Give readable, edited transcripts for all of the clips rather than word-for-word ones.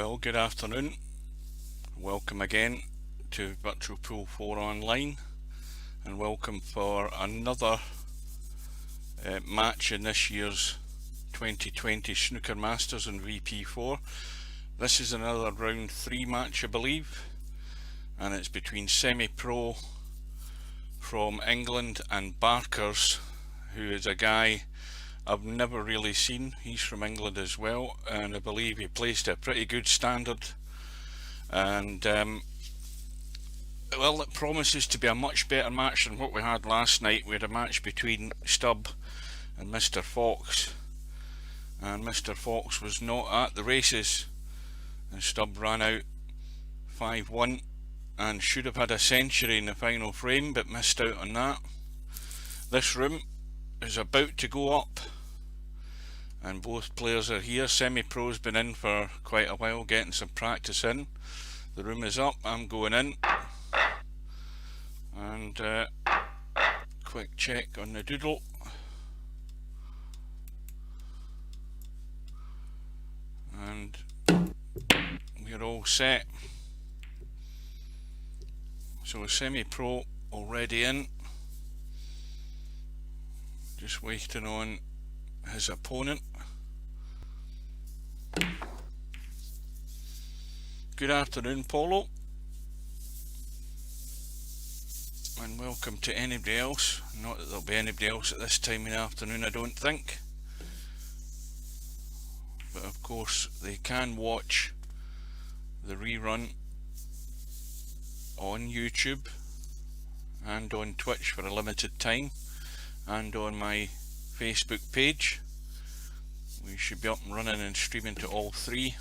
Well, good afternoon. Welcome again to Virtual Pool 4 Online, and welcome for another match in this year's 2020 Snooker Masters in VP4. This is another round 3 match, I believe, and it's between SemiPro from England and Barkers, who is a guy I've never really seen. He's from England as well, and I believe he placed a pretty good standard, and well, it promises to be a much better match than what we had last night. We had a match between Stubb and Mr. Fox, and Mr. Fox was not at the races, and Stubb ran out 5-1 and should have had a century in the final frame, but missed out on that. This room is about to go up, and both players are here. SemiPro's been in for quite a while, getting some practice in. The room is up, I'm going in, and quick check on the doodle. And we're all set. So SemiPro already in, just waiting on his opponent. Good afternoon, Polo, and welcome to anybody else. Not that there'll be anybody else at this time in the afternoon, I don't think, but of course they can watch the rerun on YouTube and on Twitch for a limited time, and on my Facebook page. We should be up and running and streaming to all three.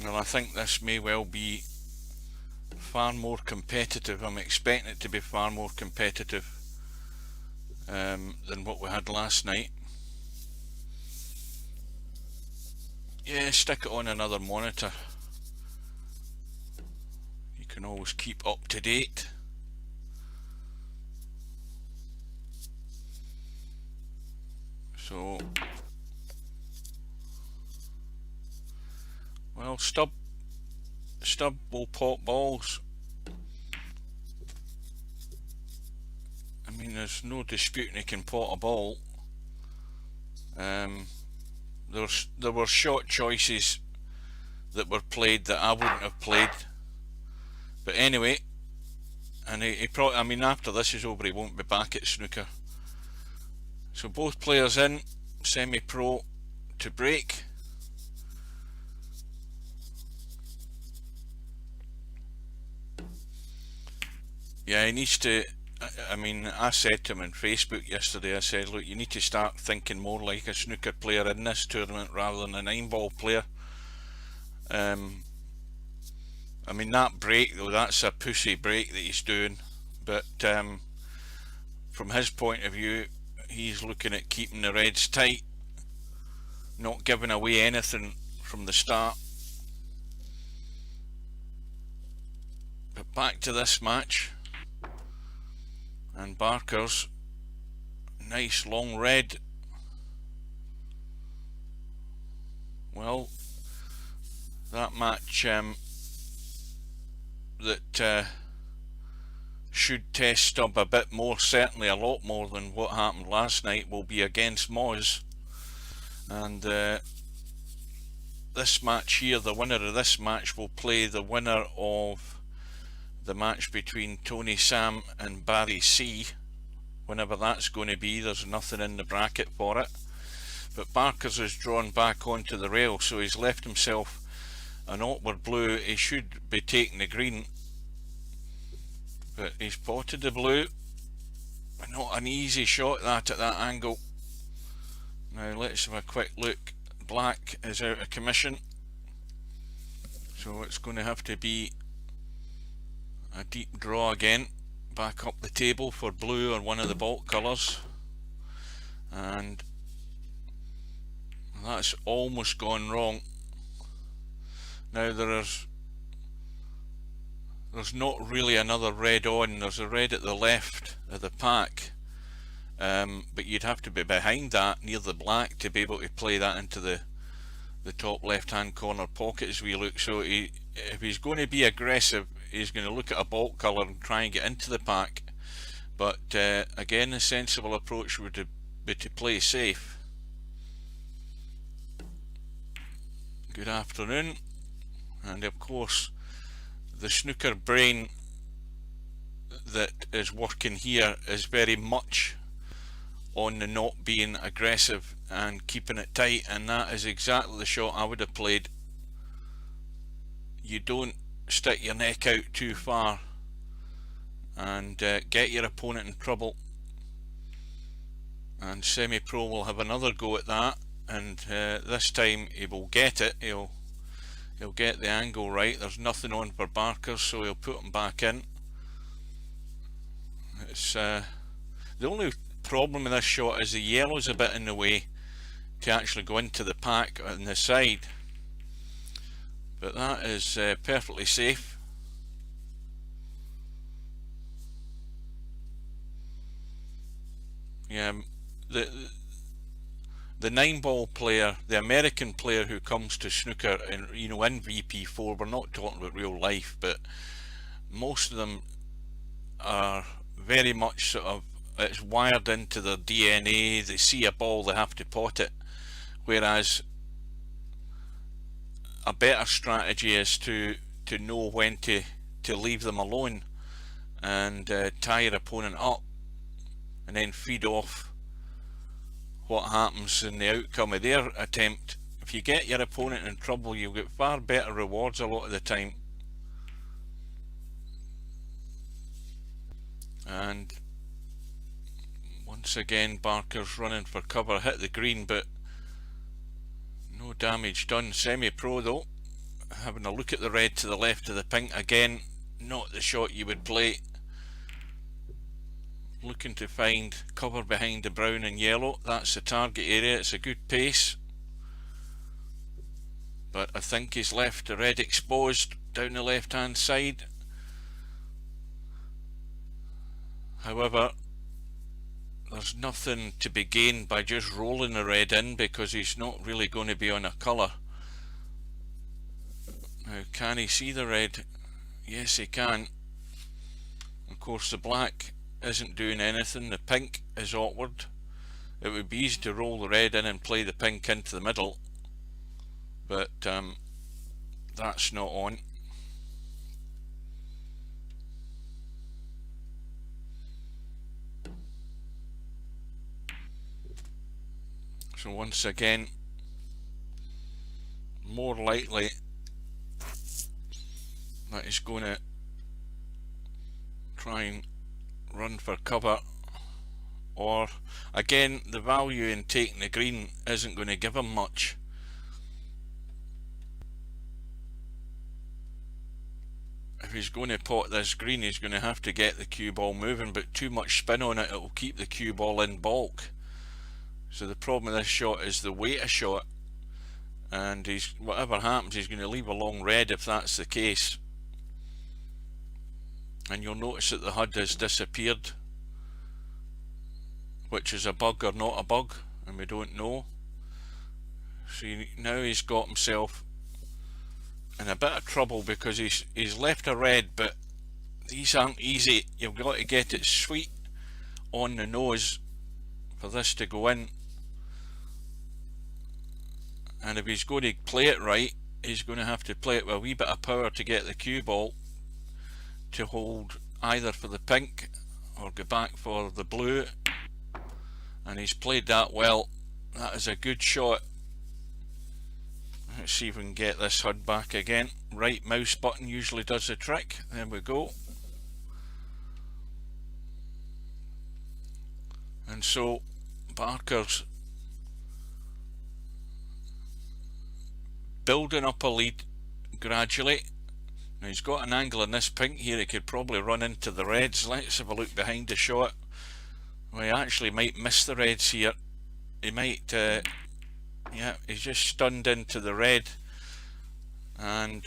Well, I think this may well be far more competitive. I'm expecting it to be far more competitive than what we had last night. Yeah, stick it on another monitor. You can always keep up to date. So, well, Stubb will pop balls. I mean, there's no disputing he can pot a ball. There were shot choices that were played that I wouldn't have played, but anyway, and he probably, I mean, after this is over, he won't be back at snooker. So both players in. SemiPro to break. Yeah, he needs to. I mean, I said to him on Facebook yesterday, I said, look, you need to start thinking more like a snooker player in this tournament rather than a 9-ball player. I mean, that break though, that's a pussy break that he's doing, but from his point of view, he's looking at keeping the reds tight, not giving away anything from the start. But back to this match. And Barker's nice long red. Well, that match that should test Stubb a bit more, certainly a lot more than what happened last night, will be against Moz. And this match here, the winner of this match will play the winner of the match between Tony Sam and Barry C, whenever that's going to be. There's nothing in the bracket for it, but Barkers has drawn back onto the rail, so he's left himself an awkward blue. He should be taking the green, but he's potted the blue. Not an easy shot that at that angle. Now let's have a quick look. Black is out of commission, so it's going to have to be a deep draw again, back up the table for blue or one of the bulk colours, and that's almost gone wrong. Now there's not really another red on. There's a red at the left of the pack, but you'd have to be behind that near the black to be able to play that into the top left hand corner pocket as we look. So if he's going to be aggressive, he's going to look at a baulk colour and try and get into the pack. But again, the sensible approach would be to play safe. Good afternoon. And of course, the snooker brain that is working here is very much on the not being aggressive and keeping it tight, and that is exactly the shot I would have played. You don't stick your neck out too far and get your opponent in trouble, and SemiPro will have another go at that, and this time he will get it. He'll get the angle right. There's nothing on for Barkers, so he'll put him back in. It's the only problem with this shot is the yellow's a bit in the way to actually go into the pack on the side, but that is perfectly safe. Yeah, the 9-ball player, the American player who comes to snooker in, in VP4, we're not talking about real life, but most of them are very much sort of, it's wired into their DNA. They see a ball, they have to pot it, whereas a better strategy is to know when to leave them alone and tie your opponent up, and then feed off what happens in the outcome of their attempt. If you get your opponent in trouble, you'll get far better rewards a lot of the time. And once again, Barker's running for cover, hit the green, but no damage done. SemiPro though, having a look at the red to the left of the pink. Again, not the shot you would play. Looking to find cover behind the brown and yellow. That's the target area. It's a good pace, but I think he's left the red exposed down the left hand side. However, there's nothing to be gained by just rolling the red in, because he's not really going to be on a colour. Now, can he see the red? Yes, he can. Of course, the black isn't doing anything. The pink is awkward. It would be easy to roll the red in and play the pink into the middle, but that's not on. So once again, more likely that he's going to try and run for cover, or again, the value in taking the green isn't going to give him much. If he's going to pot this green, he's going to have to get the cue ball moving, but too much spin on it, it will keep the cue ball in baulk. So the problem with this shot is the weight of shot, and whatever happens, he's going to leave a long red if that's the case. And you'll notice that the HUD has disappeared, which is a bug or not a bug, and we don't know. So now he's got himself in a bit of trouble, because he's left a red, but these aren't easy. You've got to get it sweet on the nose for this to go in, and if he's going to play it right, he's going to have to play it with a wee bit of power to get the cue ball to hold either for the pink or go back for the blue, and he's played that well. That is a good shot. Let's see if we can get this HUD back again. Right mouse button usually does the trick. There we go. And so Barker's building up a lead gradually. Now he's got an angle in this pink here. He could probably run into the reds. Let's have a look behind the shot. Well, he actually might miss the reds here. He might, yeah, he's just stunned into the red, and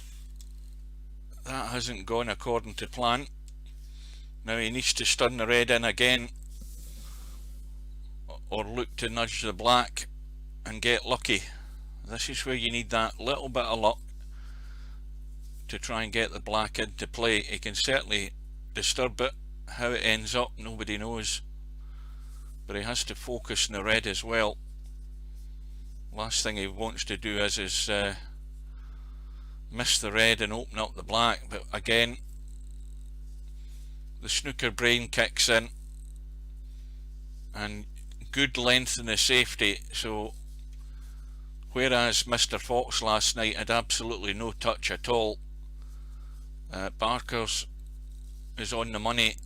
that hasn't gone according to plan. Now he needs to stun the red in again, or look to nudge the black and get lucky. This is where you need that little bit of luck to try and get the black into play. He can certainly disturb it. How it ends up, nobody knows, but he has to focus on the red as well. Last thing he wants to do is miss the red and open up the black. But again, the snooker brain kicks in, and good length in the safety. So whereas Mr. Fox last night had absolutely no touch at all, Barkers is on the money,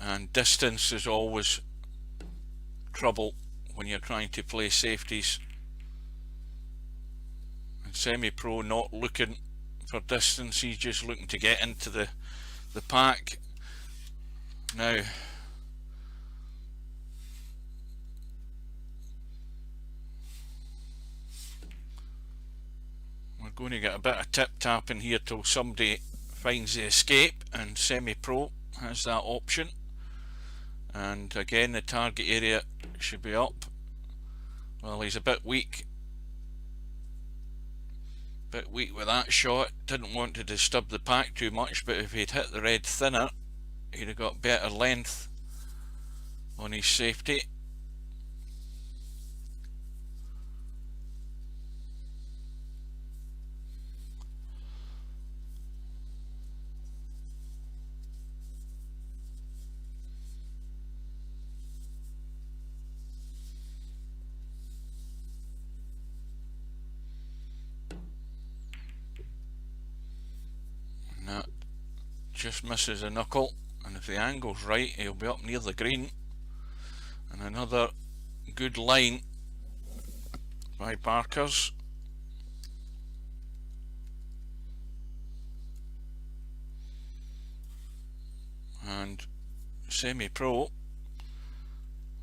and distance is always trouble when you're trying to play safeties. And SemiPro not looking for distance, he's just looking to get into the pack. Now we're going to get a bit of tip tapping here till somebody finds the escape, and SemiPro has that option. And again, the target area should be up. Well, he's a bit weak with that shot. Didn't want to disturb the pack too much, but if he'd hit the red thinner, he'd have got better length on his safety. That just misses a knuckle, and if the angle's right, he'll be up near the green. And another good line by Barkers. And SemiPro,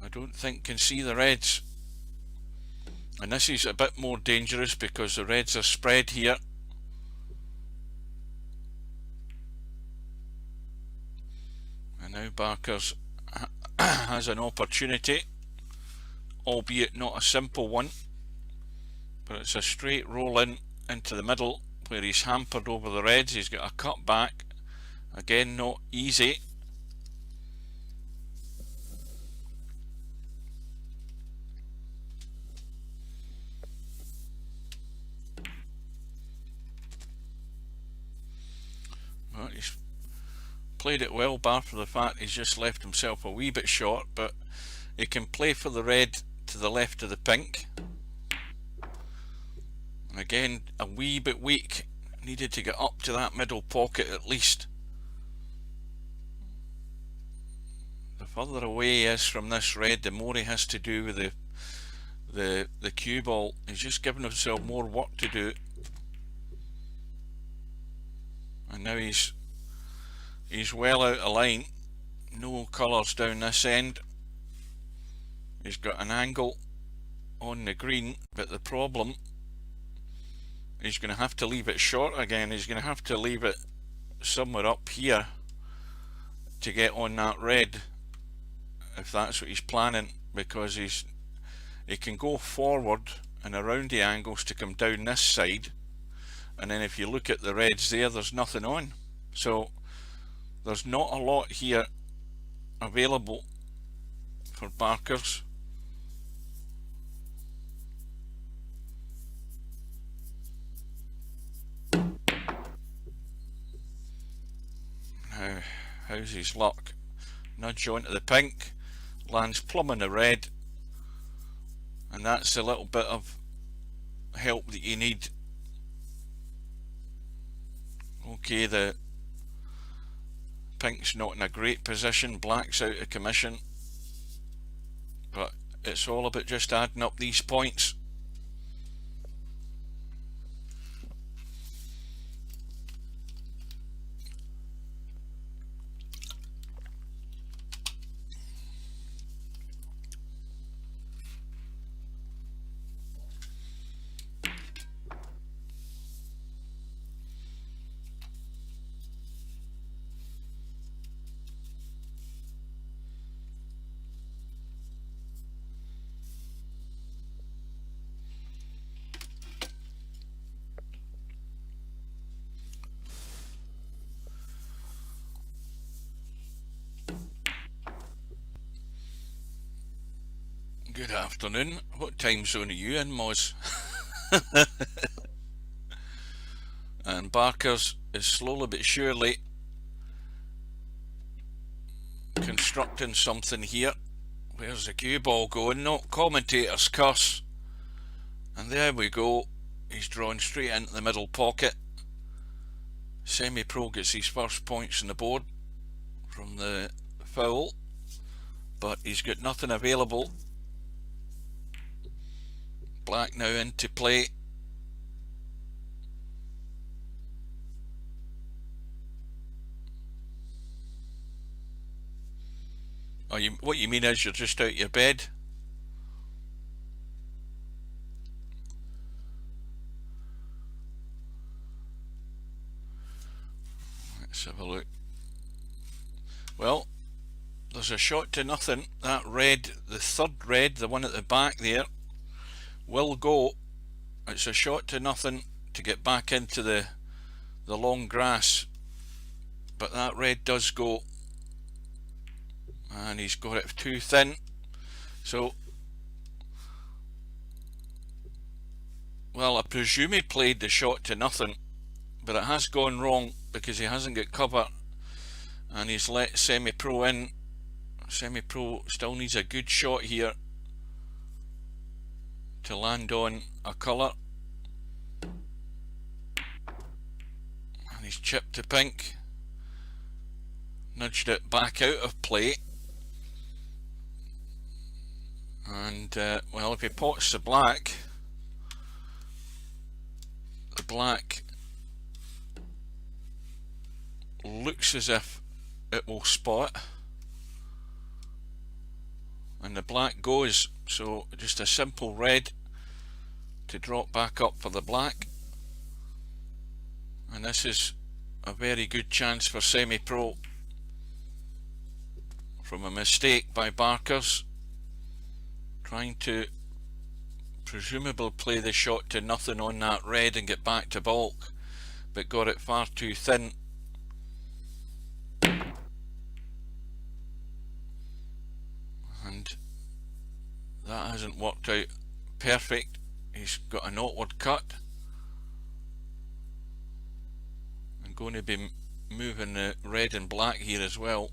I don't think, can see the reds. And this is a bit more dangerous because the reds are spread here. And now Barkers has an opportunity, albeit not a simple one, but it's a straight roll in into the middle where he's hampered over the reds. He's got a cut back, again not easy. Well, he's played it well, bar for the fact he's just left himself a wee bit short, but he can play for the red to the left of the pink. And again, a wee bit weak, needed to get up to that middle pocket at least. The further away he is from this red, the more he has to do with the cue ball. He's just giving himself more work to do. And now he's well out of line. No colours down this end. He's got an angle on the green, but the problem, he's going to have to leave it short again. He's going to have to leave it somewhere up here to get on that red, if that's what he's planning, because he can go forward and around the angles to come down this side, and then if you look at the reds there, there's nothing on. So there's not a lot here available for Barkers. Now, how's his luck? Nudge onto the pink, lands plumb on the red, and that's a little bit of help that you need. Okay, the pink's not in a great position, black's out of commission, but it's all about just adding up these points. Good afternoon. What time zone are you in, Moz? And Barkers is slowly but surely constructing something here. Where's the cue ball going? No, commentator's curse. And there we go. He's drawn straight into the middle pocket. SemiPro gets his first points on the board from the foul, but he's got nothing available. Black now into play. Oh, what you mean is you're just out your bed? Let's have a look. Well, there's a shot to nothing. That red, the third red, the one at the back there, will go. It's a shot to nothing to get back into the long grass, but that red does go, and he's got it too thin. So, well, I presume he played the shot to nothing, but it has gone wrong because he hasn't got cover, and he's let SemiPro in. SemiPro still needs a good shot here to land on a colour, and he's chipped to pink, nudged it back out of play, and well, if he pots the black looks as if it will spot, and the black goes. So just a simple red to drop back up for the black, and this is a very good chance for SemiPro from a mistake by Barkers, trying to presumably play the shot to nothing on that red and get back to bulk, but got it far too thin. And that hasn't worked out perfect. He's got an awkward cut, and going to be moving the red and black here as well.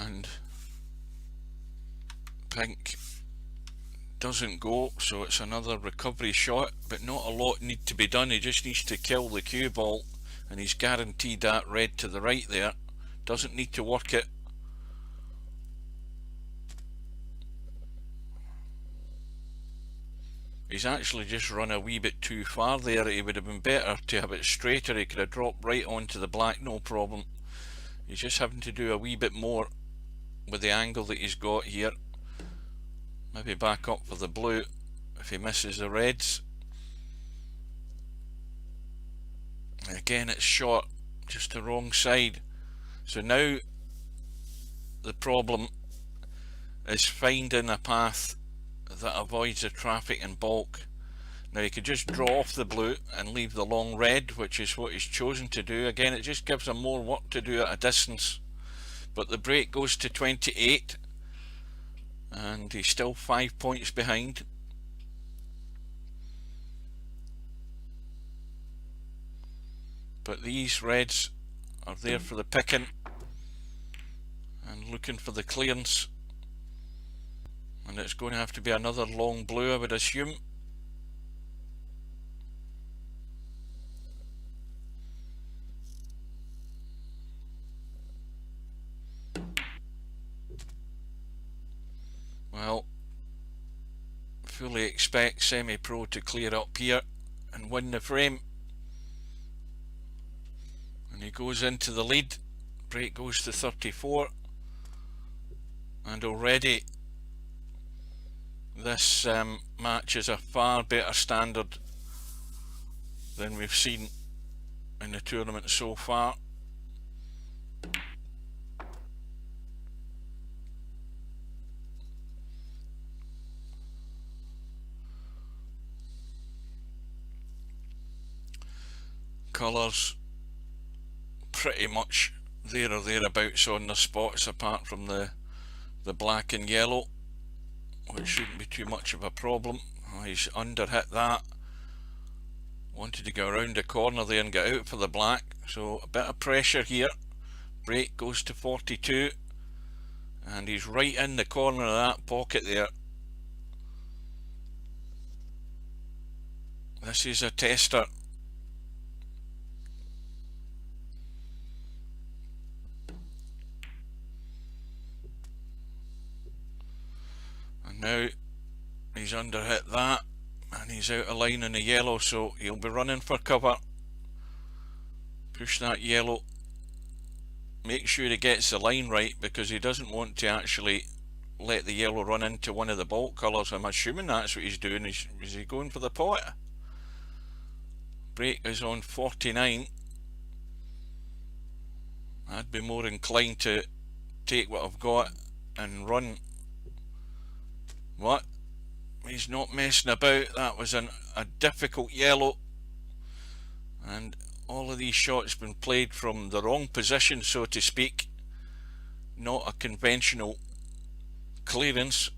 And pink doesn't go, so it's another recovery shot, but not a lot need to be done. He just needs to kill the cue ball, and he's guaranteed that red to the right there. Doesn't need to work it. He's actually just run a wee bit too far there. It would have been better to have it straighter. He could have dropped right onto the black, no problem. He's just having to do a wee bit more with the angle that he's got here. Maybe back up for the blue if he misses the reds. Again, it's short, just the wrong side. So now the problem is finding a path that avoids the traffic and bulk. Now he could just draw off the blue and leave the long red, which is what he's chosen to do. Again, it just gives him more work to do at a distance. But the break goes to 28, and he's still 5 points behind. But these reds are there for the picking and looking for the clearance, and it's going to have to be another long blue, I would assume. Well, fully expect SemiPro to clear up here and win the frame. And he goes into the lead. Break goes to 34. And already this match is a far better standard than we've seen in the tournament so far. colours pretty much there or thereabouts on the spots, apart from the black and yellow, which shouldn't be too much of a problem. Oh, he's under hit that. Wanted to go around the corner there and get out for the black, so a bit of pressure here. Break goes to 42, and he's right in the corner of that pocket there. This is a tester. And now he's under hit that, and he's out of line in the yellow, so he'll be running for cover. Push that yellow. Make sure he gets the line right, because he doesn't want to actually let the yellow run into one of the baulk colours. I'm assuming that's what he's doing. Is he going for the pot? Break is on 49. I'd be more inclined to take what I've got and run. What? He's not messing about. That was a difficult yellow, and all of these shots been played from the wrong position, so to speak. Not a conventional clearance,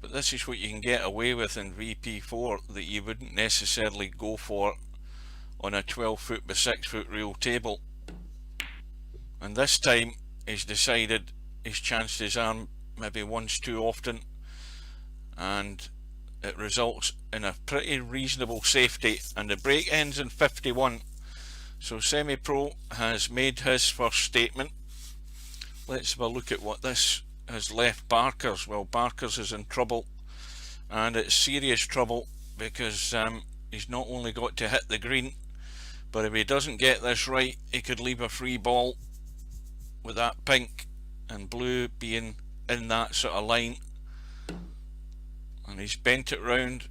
but this is what you can get away with in VP4 that you wouldn't necessarily go for on a 12 foot by 6 foot reel table. And this time he's decided he's chanced his arm maybe once too often, and it results in a pretty reasonable safety, and the break ends in 51. So SemiPro has made his first statement. Let's have a look at what this has left Barkers. Well, Barkers is in trouble, and it's serious trouble, because he's not only got to hit the green, but if he doesn't get this right, he could leave a free ball with that pink and blue being in that sort of line. And he's bent it round,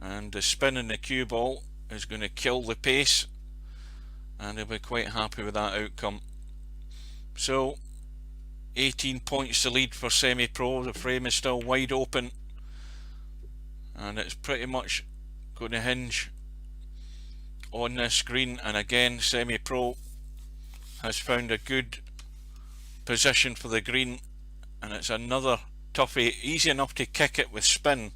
and the spin in the cue ball is going to kill the pace, and he'll be quite happy with that outcome. So 18 points to lead for SemiPro. The frame is still wide open, and it's pretty much going to hinge on this green. And again, SemiPro has found a good position for the green, and it's another toughie. Easy enough to kick it with spin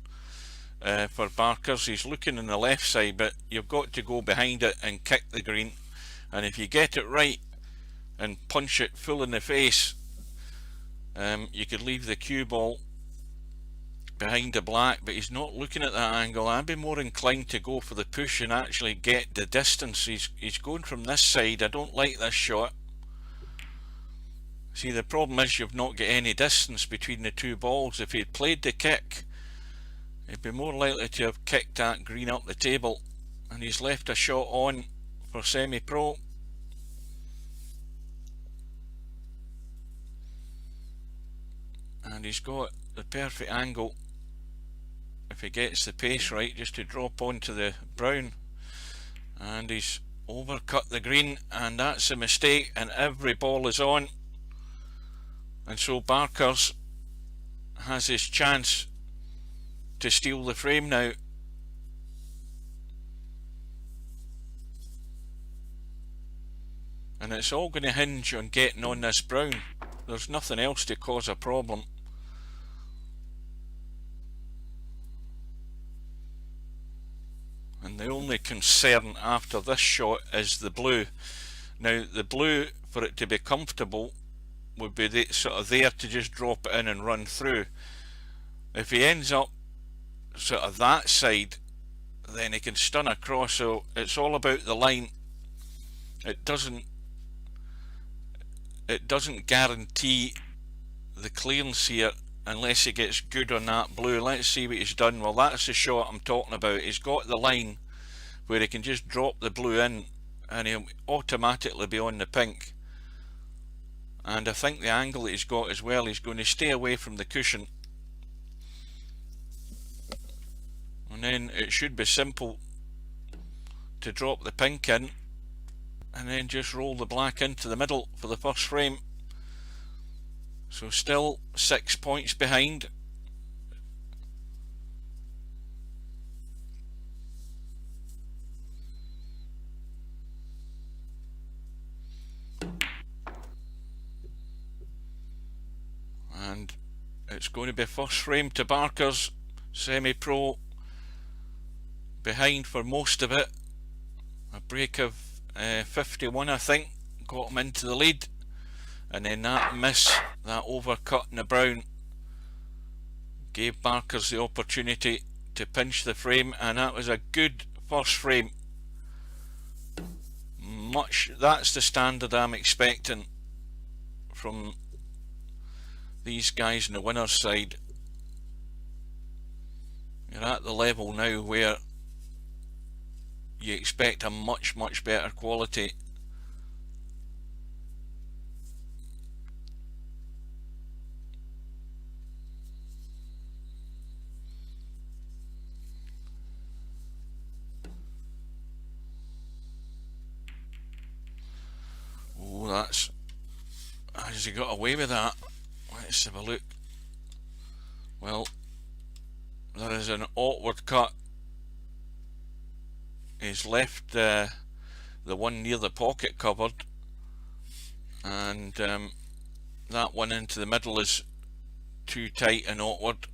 for Barkers. He's looking on the left side, but you've got to go behind it and kick the green, and if you get it right and punch it full in the face, you could leave the cue ball behind the black. But he's not looking at that angle. I'd be more inclined to go for the push and actually get the distance. He's going from this side. I don't like this shot. See, the problem is you've not got any distance between the two balls. If he'd played the kick, he'd be more likely to have kicked that green up the table, and he's left a shot on for SemiPro. And he's got the perfect angle, if he gets the pace right, just to drop onto the brown, and he's overcut the green, and that's a mistake, and every ball is on. And so Barkers has his chance to steal the frame now. And it's all going to hinge on getting on this brown. There's nothing else to cause a problem. And the only concern after this shot is the blue. Now the blue, for it to be comfortable, would be sort of there to just drop it in and run through. If he ends up sort of that side, then he can stun across. So it's all about the line. It doesn't guarantee the clearance here unless he gets good on that blue. Let's see what he's done. Well, that's the shot I'm talking about. He's got the line where he can just drop the blue in, and he'll automatically be on the pink. And I think the angle that he's got as well, he's going to stay away from the cushion, and then it should be simple to drop the pink in and then just roll the black into the middle for the first frame. So still 6 points behind. It's going to be first frame to Barkers. SemiPro behind for most of it. A break of 51, I think, got him into the lead, and then that miss, that overcut in the brown, gave Barkers the opportunity to pinch the frame, and that was a good first frame. That's the standard I'm expecting from these guys on the winner's side. You're at the level now where you expect a much better quality. Oh, that's... Has he got away with that? Let's have a look. Well, there is an awkward cut. He's left the one near the pocket covered, and that one into the middle is too tight and awkward,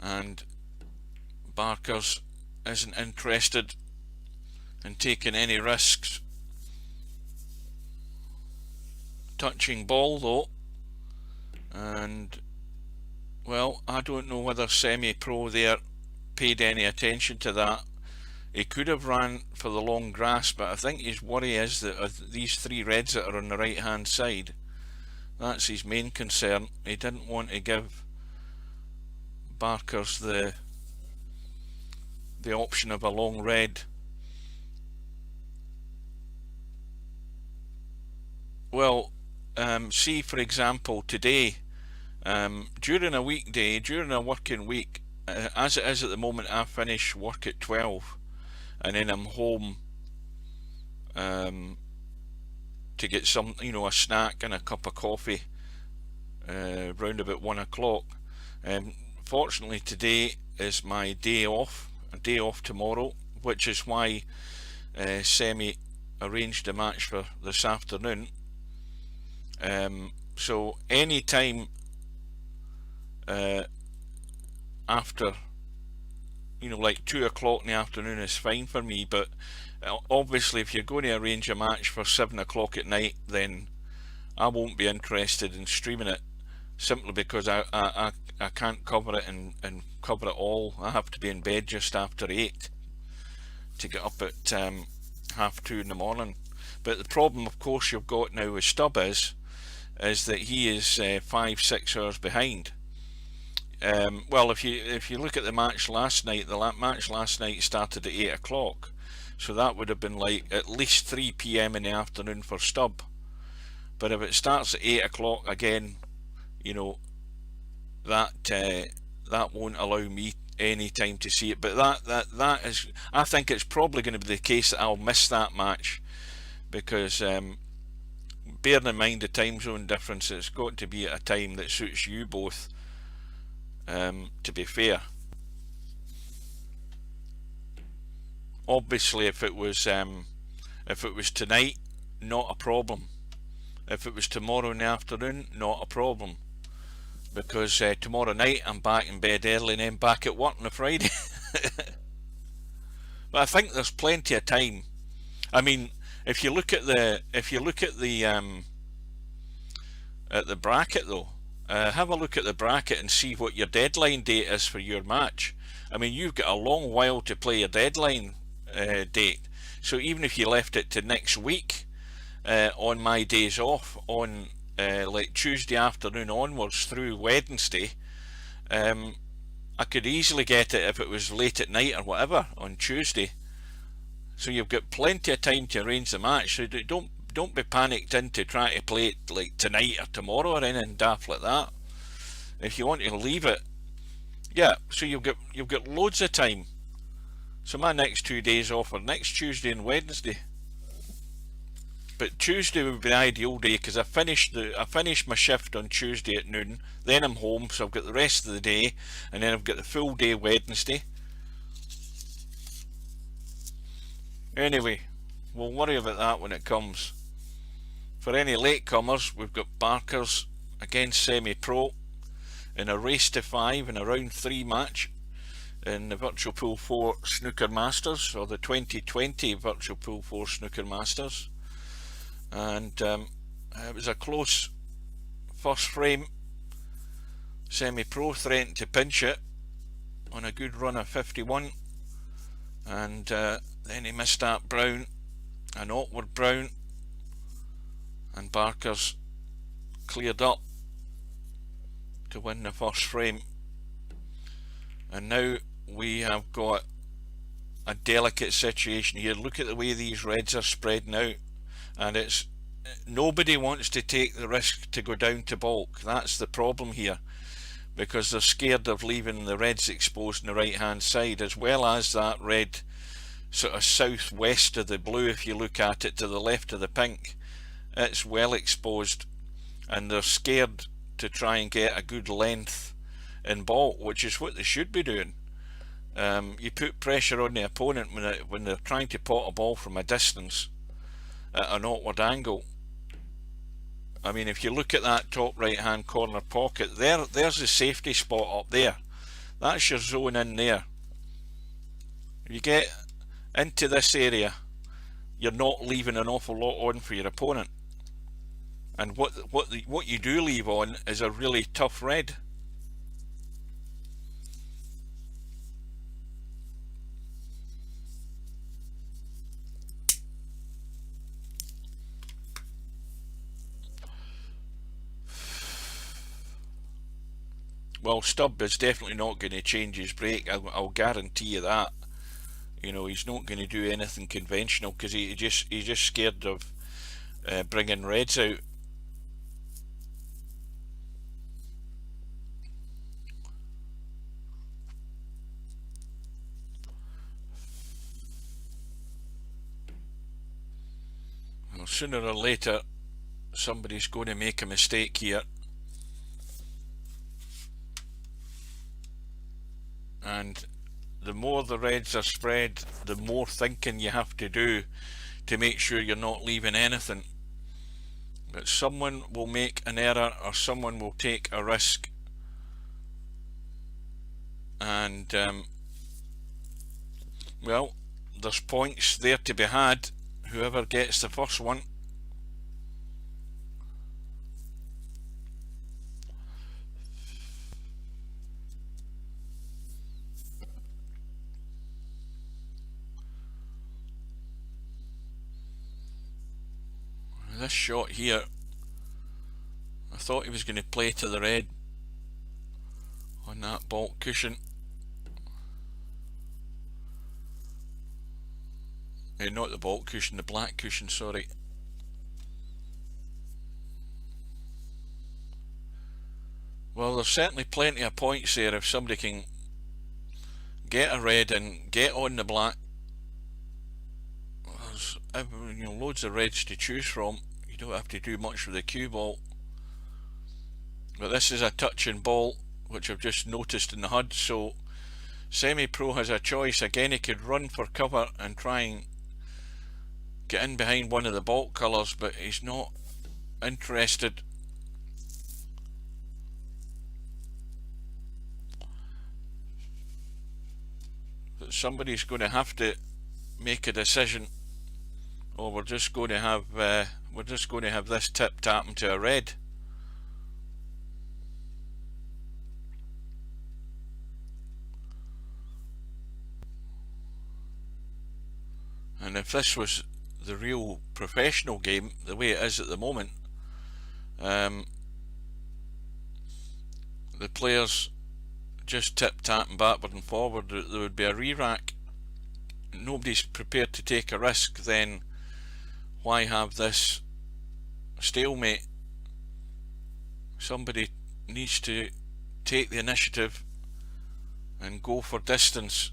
and Barkers isn't interested in taking any risks. Touching ball though, and well, I don't know whether SemiPro there paid any attention to that. He could have ran for the long grass, but I think his worry is that these three reds that are on the right hand side, that's his main concern. He didn't want to give Barkers the option of a long red. Well, see for example today, during a weekday, during a working week, as it is at the moment, I finish work at 12 and then I'm home to get some, a snack and a cup of coffee round about 1 o'clock. Fortunately today is my day off, a day off tomorrow, which is why Semi arranged a match for this afternoon. So any time after, like 2 o'clock in the afternoon is fine for me, but obviously if you're going to arrange a match for 7 o'clock at night, then I won't be interested in streaming it, simply because I can't cover it and cover it all. I have to be in bed just after 8 to get up at 2:30 in the morning. But the problem, of course, you've got now with Stubb is that he is 5-6 hours behind. Well, if you look at the match last night, match last night started at 8 o'clock, so that would have been like at least 3 PM in the afternoon for Stubb. But if it starts at 8 o'clock again, that won't allow me any time to see it. But that is, I think it's probably going to be the case that I'll miss that match, because bearing in mind the time zone difference, it's got to be at a time that suits you both. To be fair, obviously if it was tonight, not a problem. If it was tomorrow in the afternoon, not a problem, because tomorrow night I'm back in bed early and then back at work on a Friday. But I think there's plenty of time. I mean, if you look at the bracket though, have a look at the bracket and see what your deadline date is for your match. I mean, you've got a long while to play your deadline date. So even if you left it to next week, on my days off, on like Tuesday afternoon onwards through Wednesday, I could easily get it if it was late at night or whatever on Tuesday. So you've got plenty of time to arrange the match. So don't be panicked into trying to play it like tonight or tomorrow or anything daft like that. If you want to leave it, yeah. So you've got loads of time. So my next 2 days off are next Tuesday and Wednesday. But Tuesday would be the ideal day, because I finish my shift on Tuesday at noon. Then I'm home, so I've got the rest of the day, and then I've got the full day Wednesday. Anyway, we'll worry about that when it comes. For any latecomers, we've got Barkers against SemiPro. in a race to 5 in a round 3 match in the Virtual Pool 4 Snooker Masters, or the 2020 Virtual Pool 4 Snooker Masters. And it was a close first frame. SemiPro threatened to pinch it on a good run of 51, and then he missed that brown, an awkward brown, and Barkers cleared up to win the first frame. And now we have got a delicate situation here. Look at the way these reds are spreading out, and it's nobody wants to take the risk to go down to balk. That's the problem here, because they're scared of leaving the reds exposed on the right hand side, as well as that red sort of southwest of the blue. If you look at it to the left of the pink, it's well exposed, and they're scared to try and get a good length in balk, which is what they should be doing. You put pressure on the opponent when they're trying to pot a ball from a distance at an awkward angle. I mean, if you look at that top right hand corner pocket, there's the safety spot up there. That's your zone in there. If you get into this area, you're not leaving an awful lot on for your opponent. And what you do leave on is a really tough red. Well, Stubb is definitely not going to change his break. I'll guarantee you that. You know, he's not going to do anything conventional, because he's just scared of bringing reds out. Well, sooner or later, somebody's going to make a mistake here. And the more the reds are spread, the more thinking you have to do to make sure you're not leaving anything. But someone will make an error, or someone will take a risk, and well, there's points there to be had, whoever gets the first one. This shot here, I thought he was going to play to the red on that balk cushion. Not the balk cushion, the black cushion, sorry. Well, there's certainly plenty of points there if somebody can get a red and get on the black. There's loads of reds to choose from. You don't have to do much with the cue ball. But this is a touching ball, which I've just noticed in the HUD, so SemiPro has a choice. Again, he could run for cover and try and get in behind one of the balk colours, but he's not interested. But somebody's going to have to make a decision, or we're just going to have this tip tapping to a red. And if this was the real professional game, the way it is at the moment, the players just tip-tapping backward and forward, there would be a re-rack. Nobody's prepared to take a risk, then why have this stalemate? Somebody needs to take the initiative and go for distance,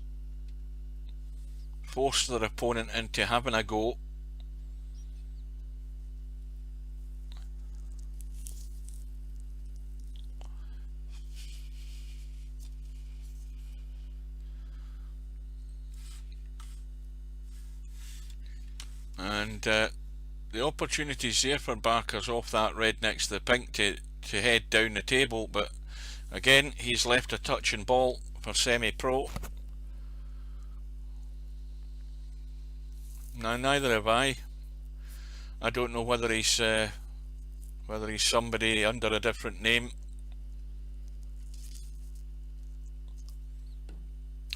force their opponent into having a go. And the opportunity's there for Barkers off that red next to the pink to head down the table, but Again, he's left a touch and ball for SemiPro. Now, neither have I. I don't know whether he's somebody under a different name.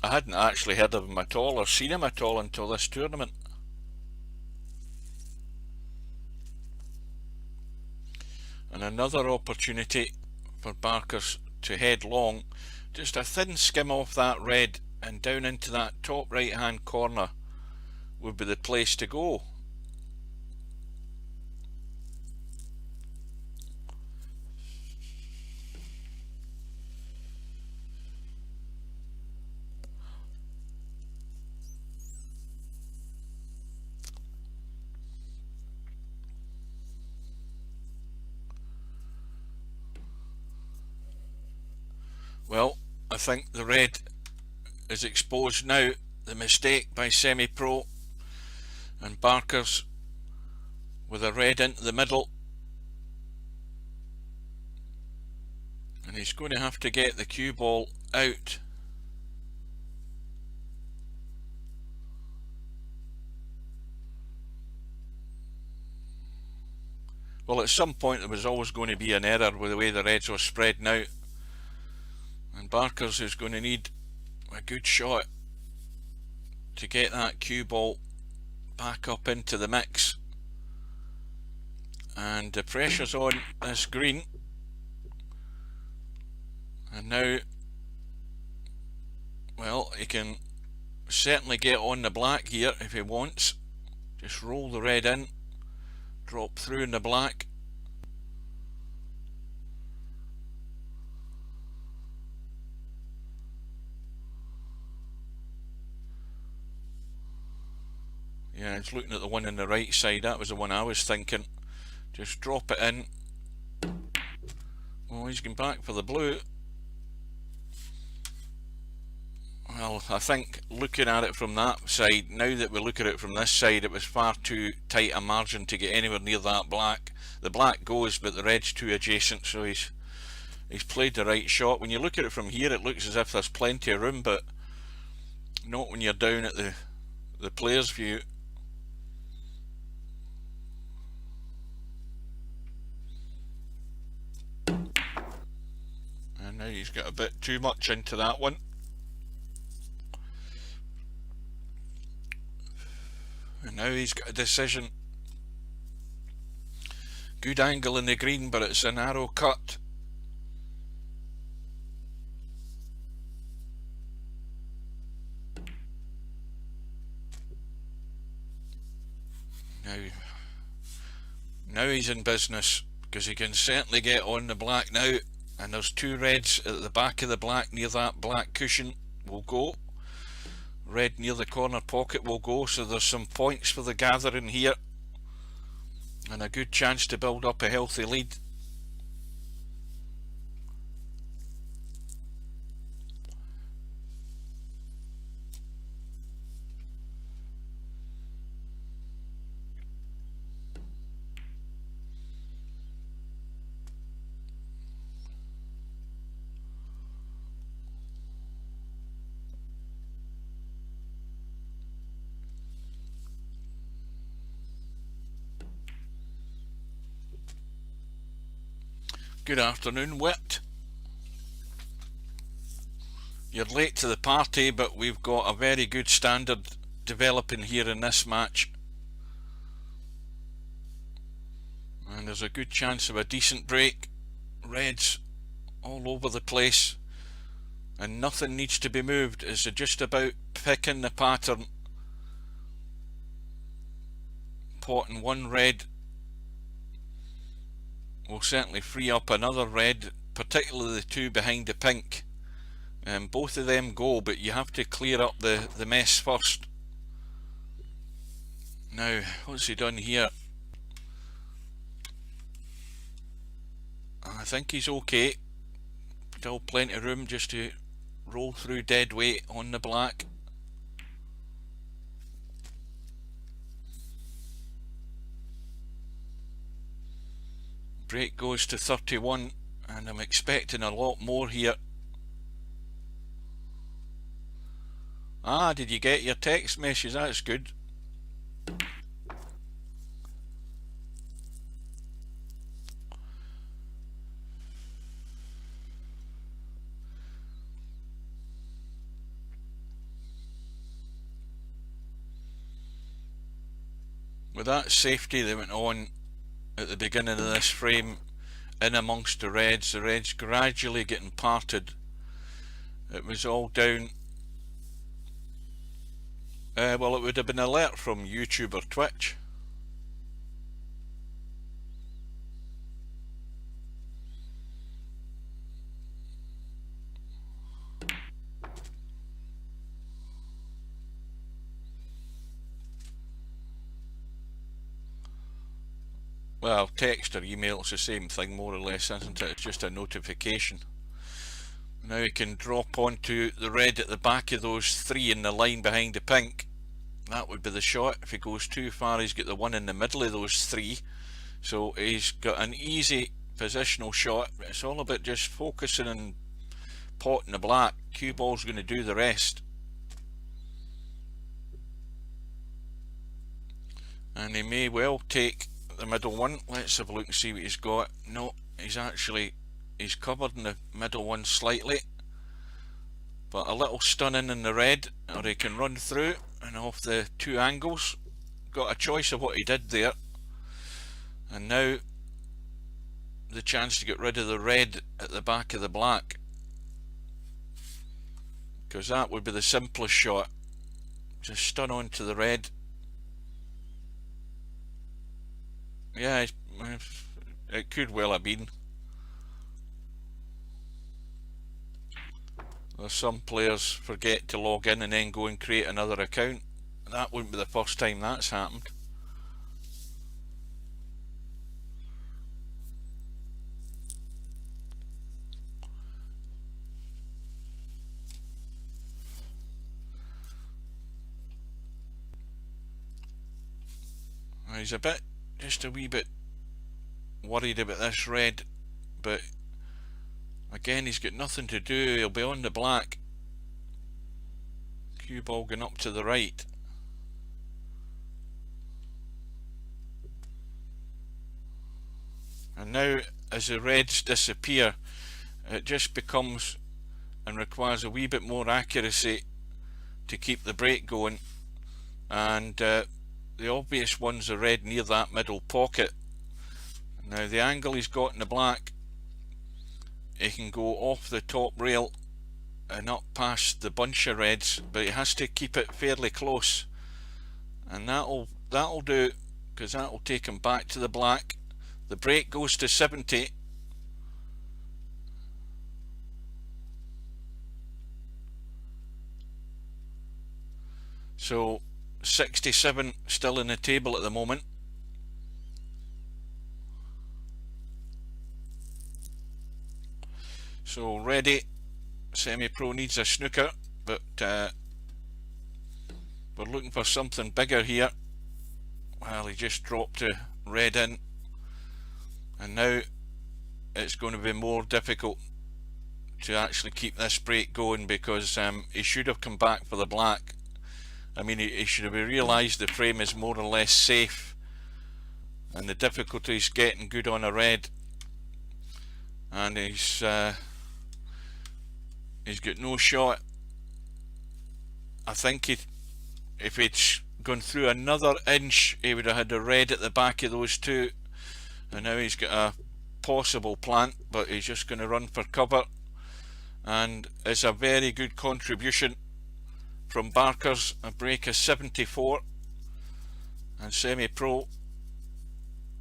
I hadn't actually heard of him at all or seen him at all until this tournament. And another opportunity for Barkers to head long. Just a thin skim off that red and down into that top right hand corner would be the place to go. Well, I think the red is exposed now. The mistake by SemiPro, and Barkers with a red into the middle, and he's going to have to get the cue ball out. Well, at some point there was always going to be an error with the way the reds were spreading out, and Barkers is going to need a good shot to get that cue ball back up into the mix. And the pressure's on this green, and now, well, he can certainly get on the black here if he wants. Just roll the red in, drop through in the black. Yeah, it's looking at the one on the right side. That was the one I was thinking. Just drop it in. Oh, he's going back for the blue. Well, I think looking at it from that side, now that we look at it from this side, it was far too tight a margin to get anywhere near that black. The black goes, but the red's too adjacent, so he's played the right shot. When you look at it from here, it looks as if there's plenty of room, but not when you're down at the player's view. And now he's got a bit too much into that one. And now he's got a decision. Good angle in the green, but it's a narrow cut. Now he's in business, because he can certainly get on the black now, and there's two reds at the back of the black near that black cushion will go. Red near the corner pocket will go, so there's some points for the gathering here, and a good chance to build up a healthy lead. Good afternoon, Whit. You're late to the party, but we've got a very good standard developing here in this match. And there's a good chance of a decent break. Reds all over the place, and nothing needs to be moved. It's just about picking the pattern. Potting one red will certainly free up another red, particularly the two behind the pink. And both of them go, but you have to clear up the mess first. Now, what's he done here? I think he's okay. Still plenty of room just to roll through dead weight on the black. Break goes to 31, and I'm expecting a lot more here. Ah, did you get your text message? That's good. With that safety that went on at the beginning of this frame in amongst the reds gradually getting parted. It was all down, well, it would have been an alert from YouTube or Twitch. Well, text or email, it's the same thing more or less, isn't it? It's just a notification. Now you can drop onto the red at the back of those three in the line behind the pink. That would be the shot. If he goes too far, he's got the one in the middle of those three. So he's got an easy positional shot. It's all about just focusing and potting the black. Cue ball's going to do the rest. And he may well take the middle one. Let's have a look and see what he's got. No, he's covered in the middle one slightly, but a little stunning in the red, or he can run through and off the two angles. Got a choice of what he did there, and now the chance to get rid of the red at the back of the black, because that would be the simplest shot. Just stun onto the red. Yeah, it could well have been. There's some players forget to log in and then go and create another account. That wouldn't be the first time that's happened. He's just a wee bit worried about this red, but again, he's got nothing to do. He'll be on the black. Cue ball going up to the right. And now, as the reds disappear, it just becomes and requires a wee bit more accuracy to keep the break going. And the obvious ones are red near that middle pocket. Now the angle he's got in the black, he can go off the top rail and up past the bunch of reds, but he has to keep it fairly close, and that'll do, because that'll take him back to the black. The break goes to 70. So 67 still in the table at the moment. So ready, SemiPro needs a snooker, but we're looking for something bigger here. Well, he just dropped a red in, and now it's going to be more difficult to actually keep this break going, because he should have come back for the black. I mean, he should have realised the frame is more or less safe, and the difficulty is getting good on a red, and he's got no shot. I think if he'd gone through another inch, he would have had a red at the back of those two, and now he's got a possible plant, but he's just going to run for cover. And it's a very good contribution from Barkers, a break of 74, and SemiPro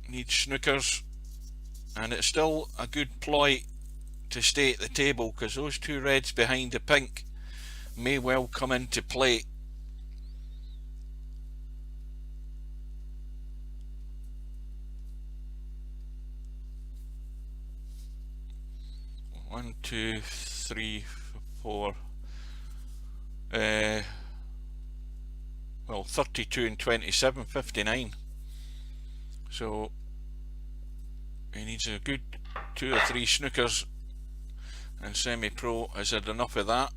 needs snookers, and it's still a good ploy to stay at the table, because those two reds behind the pink may well come into play. One, two, three, four. Well, 32 and 27, 59. So he needs a good 2 or 3 snookers, and SemiPro has had enough of that.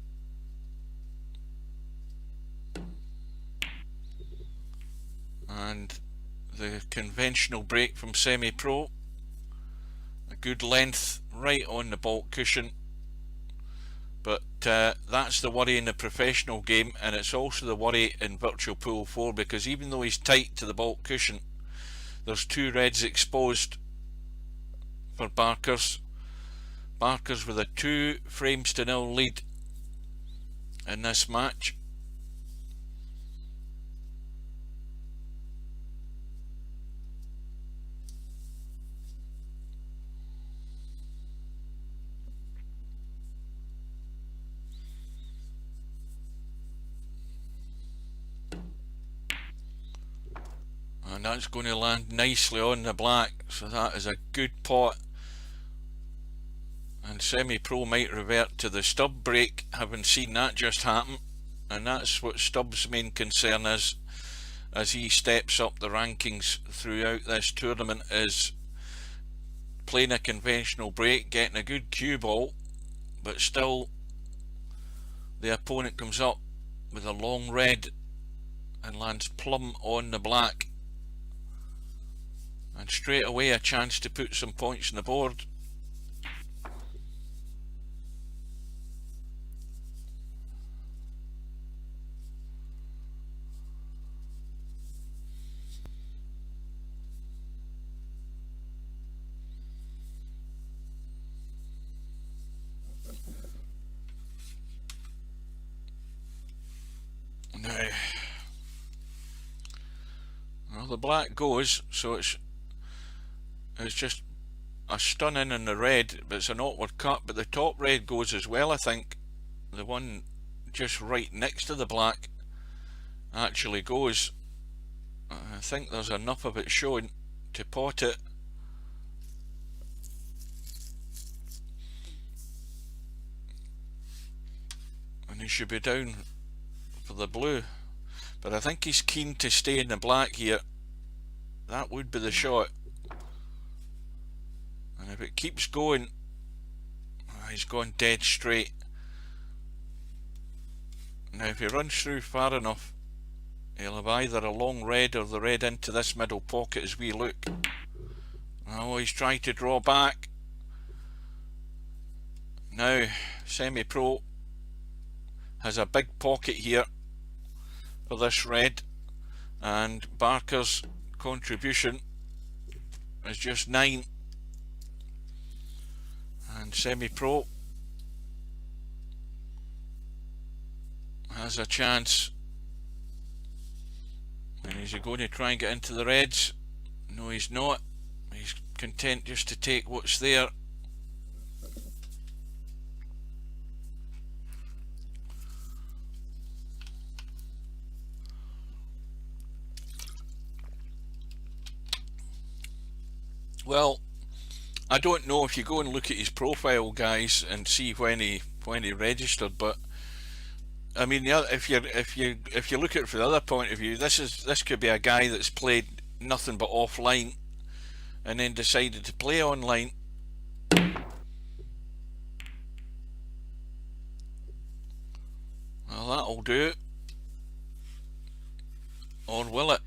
And the conventional break from SemiPro, a good length right on the baulk cushion. But that's the worry in the professional game, and it's also the worry in Virtual Pool 4, because even though he's tight to the baulk cushion, there's 2 reds exposed for Barkers. Barkers with a 2-frames-to-0 lead in this match. And that's going to land nicely on the black, so that is a good pot. And SemiPro might revert to the stub break, having seen that just happen, and that's what Stubbs' main concern is as he steps up the rankings throughout this tournament, is playing a conventional break, getting a good cue ball, but still the opponent comes up with a long red and lands plumb on the black, and straight away a chance to put some points on the board. Now, well, the black goes, so it's just a stun in on the red, but it's an awkward cut. But the top red goes as well, I think. The one just right next to the black actually goes. I think there's enough of it shown to pot it. And he should be down for the blue, but I think he's keen to stay in the black here. That would be the shot. And if it keeps going, he's gone dead straight. Now if he runs through far enough, he'll have either a long red or the red into this middle pocket as we look. Oh, he's trying to draw back. Now SemiPro has a big pocket here for this red, and Barker's contribution is just 9. And SemiPro has a chance. And is he going to try and get into the reds? No, he's not. He's content just to take what's there. Well, I don't know if you go and look at his profile, guys, and see when he registered, but I mean, if you look at it from the other point of view, this could be a guy that's played nothing but offline and then decided to play online. Well, that'll do it. Or will it?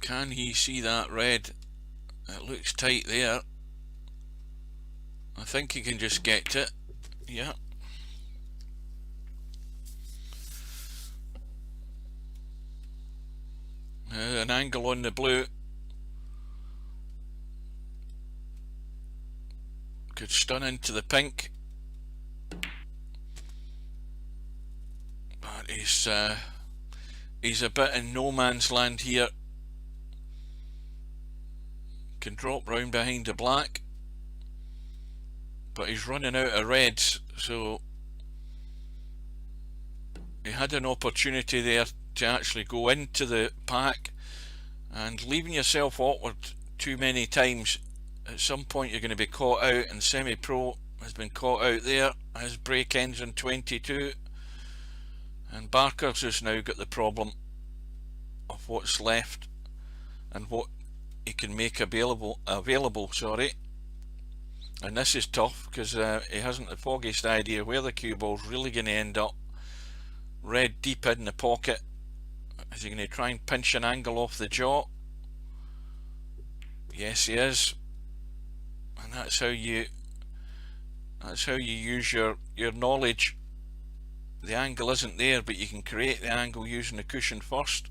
Can he see that red? It looks tight there. I think he can just get to it. Yeah. An angle on the blue. Could stun into the pink. But he's a bit in no man's land here. Can drop round behind the black, but he's running out of reds, so he had an opportunity there to actually go into the pack, and leaving yourself awkward too many times, at some point you're going to be caught out, and SemiPro has been caught out there. His break ends on 22, and Barker's has now got the problem of what's left. and what he can make available, sorry. And this is tough because he hasn't the foggiest idea where the cue ball's really going to end up. Red deep in the pocket. Is he going to try and pinch an angle off the jaw? Yes, he is. And that's how you use your knowledge. The angle isn't there, but you can create the angle using the cushion first.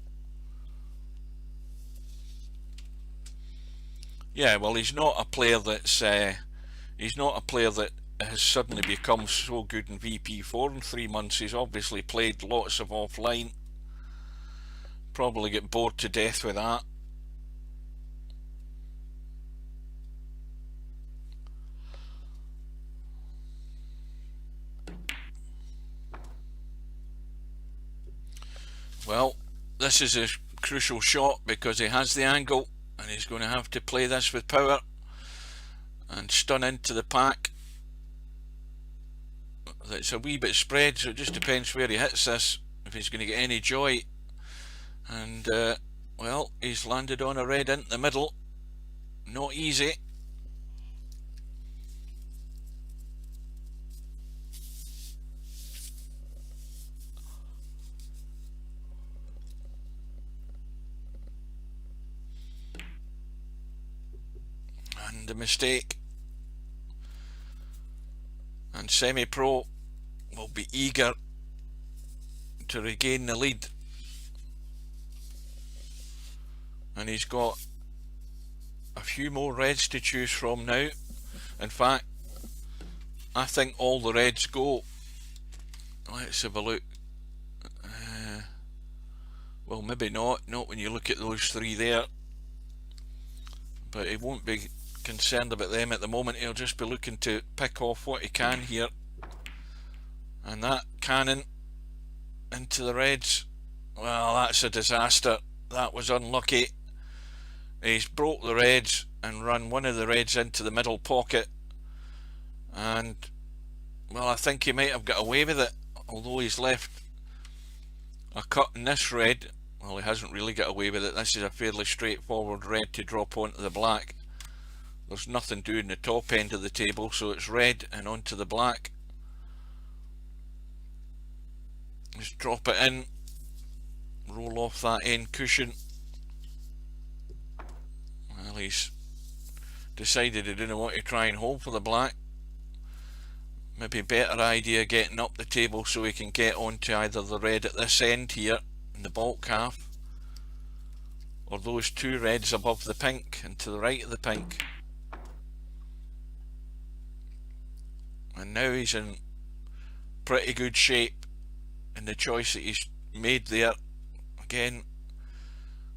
Yeah, well, he's not a player that has suddenly become so good in VP4 in 3 months. He's obviously played lots of offline. Probably get bored to death with that. Well, this is a crucial shot because he has the angle and he's going to have to play this with power and stun into the pack. It's a wee bit spread, so it just depends where he hits this, if he's going to get any joy. And well, he's landed on a red into the middle. Not easy. And a mistake. And SemiPro will be eager to regain the lead. And he's got a few more reds to choose from now. In fact, I think all the reds go. Let's have a look. Well, maybe not when you look at those three there. But he won't be concerned about them at the moment. He'll just be looking to pick off what he can here. And that cannon into the reds, well, that's a disaster. That was unlucky. He's broke the reds and run one of the reds into the middle pocket, and well, I think he might have got away with it, although he's left a cut in this red. Well, he hasn't really got away with it. This is a fairly straightforward red to drop onto the black. There's nothing doing the top end of the table, so it's red and onto the black. Just drop it in, roll off that end cushion. Well, he's decided he didn't want to try and hold for the black. Maybe better idea getting up the table so he can get onto either the red at this end here in the bulk half, or those two reds above the pink and to the right of the pink. And now he's in pretty good shape, and the choice that he's made there, again,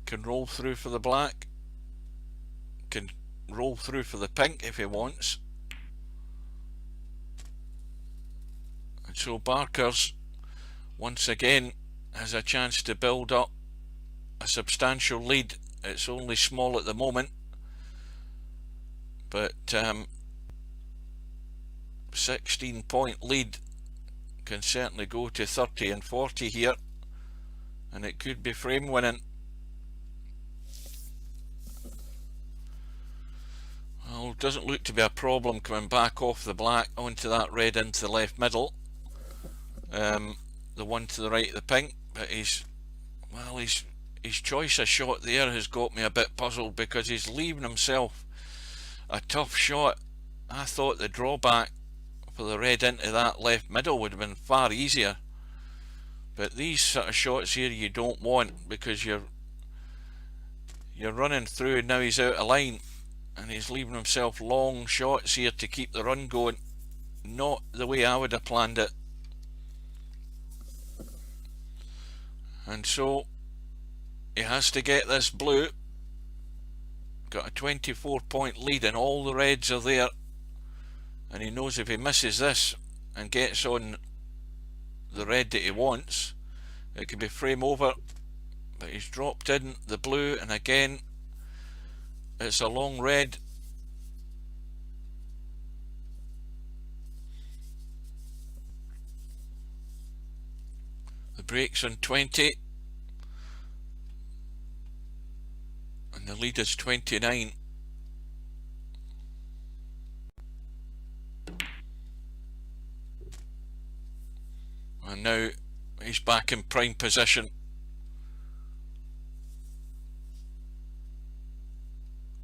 can roll through for the black, can roll through for the pink if he wants. And so Barkers once again has a chance to build up a substantial lead. It's only small at the moment, but 16-point lead can certainly go to 30 and 40 here, and it could be frame winning. Well, doesn't look to be a problem coming back off the black onto that red into the left middle, the one to the right of the pink. But his choice of shot there has got me a bit puzzled, because he's leaving himself a tough shot. I thought the drawback for the red into that left middle would have been far easier, but these sort of shots here you don't want, because you're running through and now he's out of line, and he's leaving himself long shots here to keep the run going. Not the way I would have planned it. And so he has to get this blue. Got a 24-point lead and all the reds are there, and he knows if he misses this and gets on the red that he wants, it could be frame over. But he's dropped in the blue, and again it's a long red. The break's on 20, and and the lead is 29. And now he's back in prime position.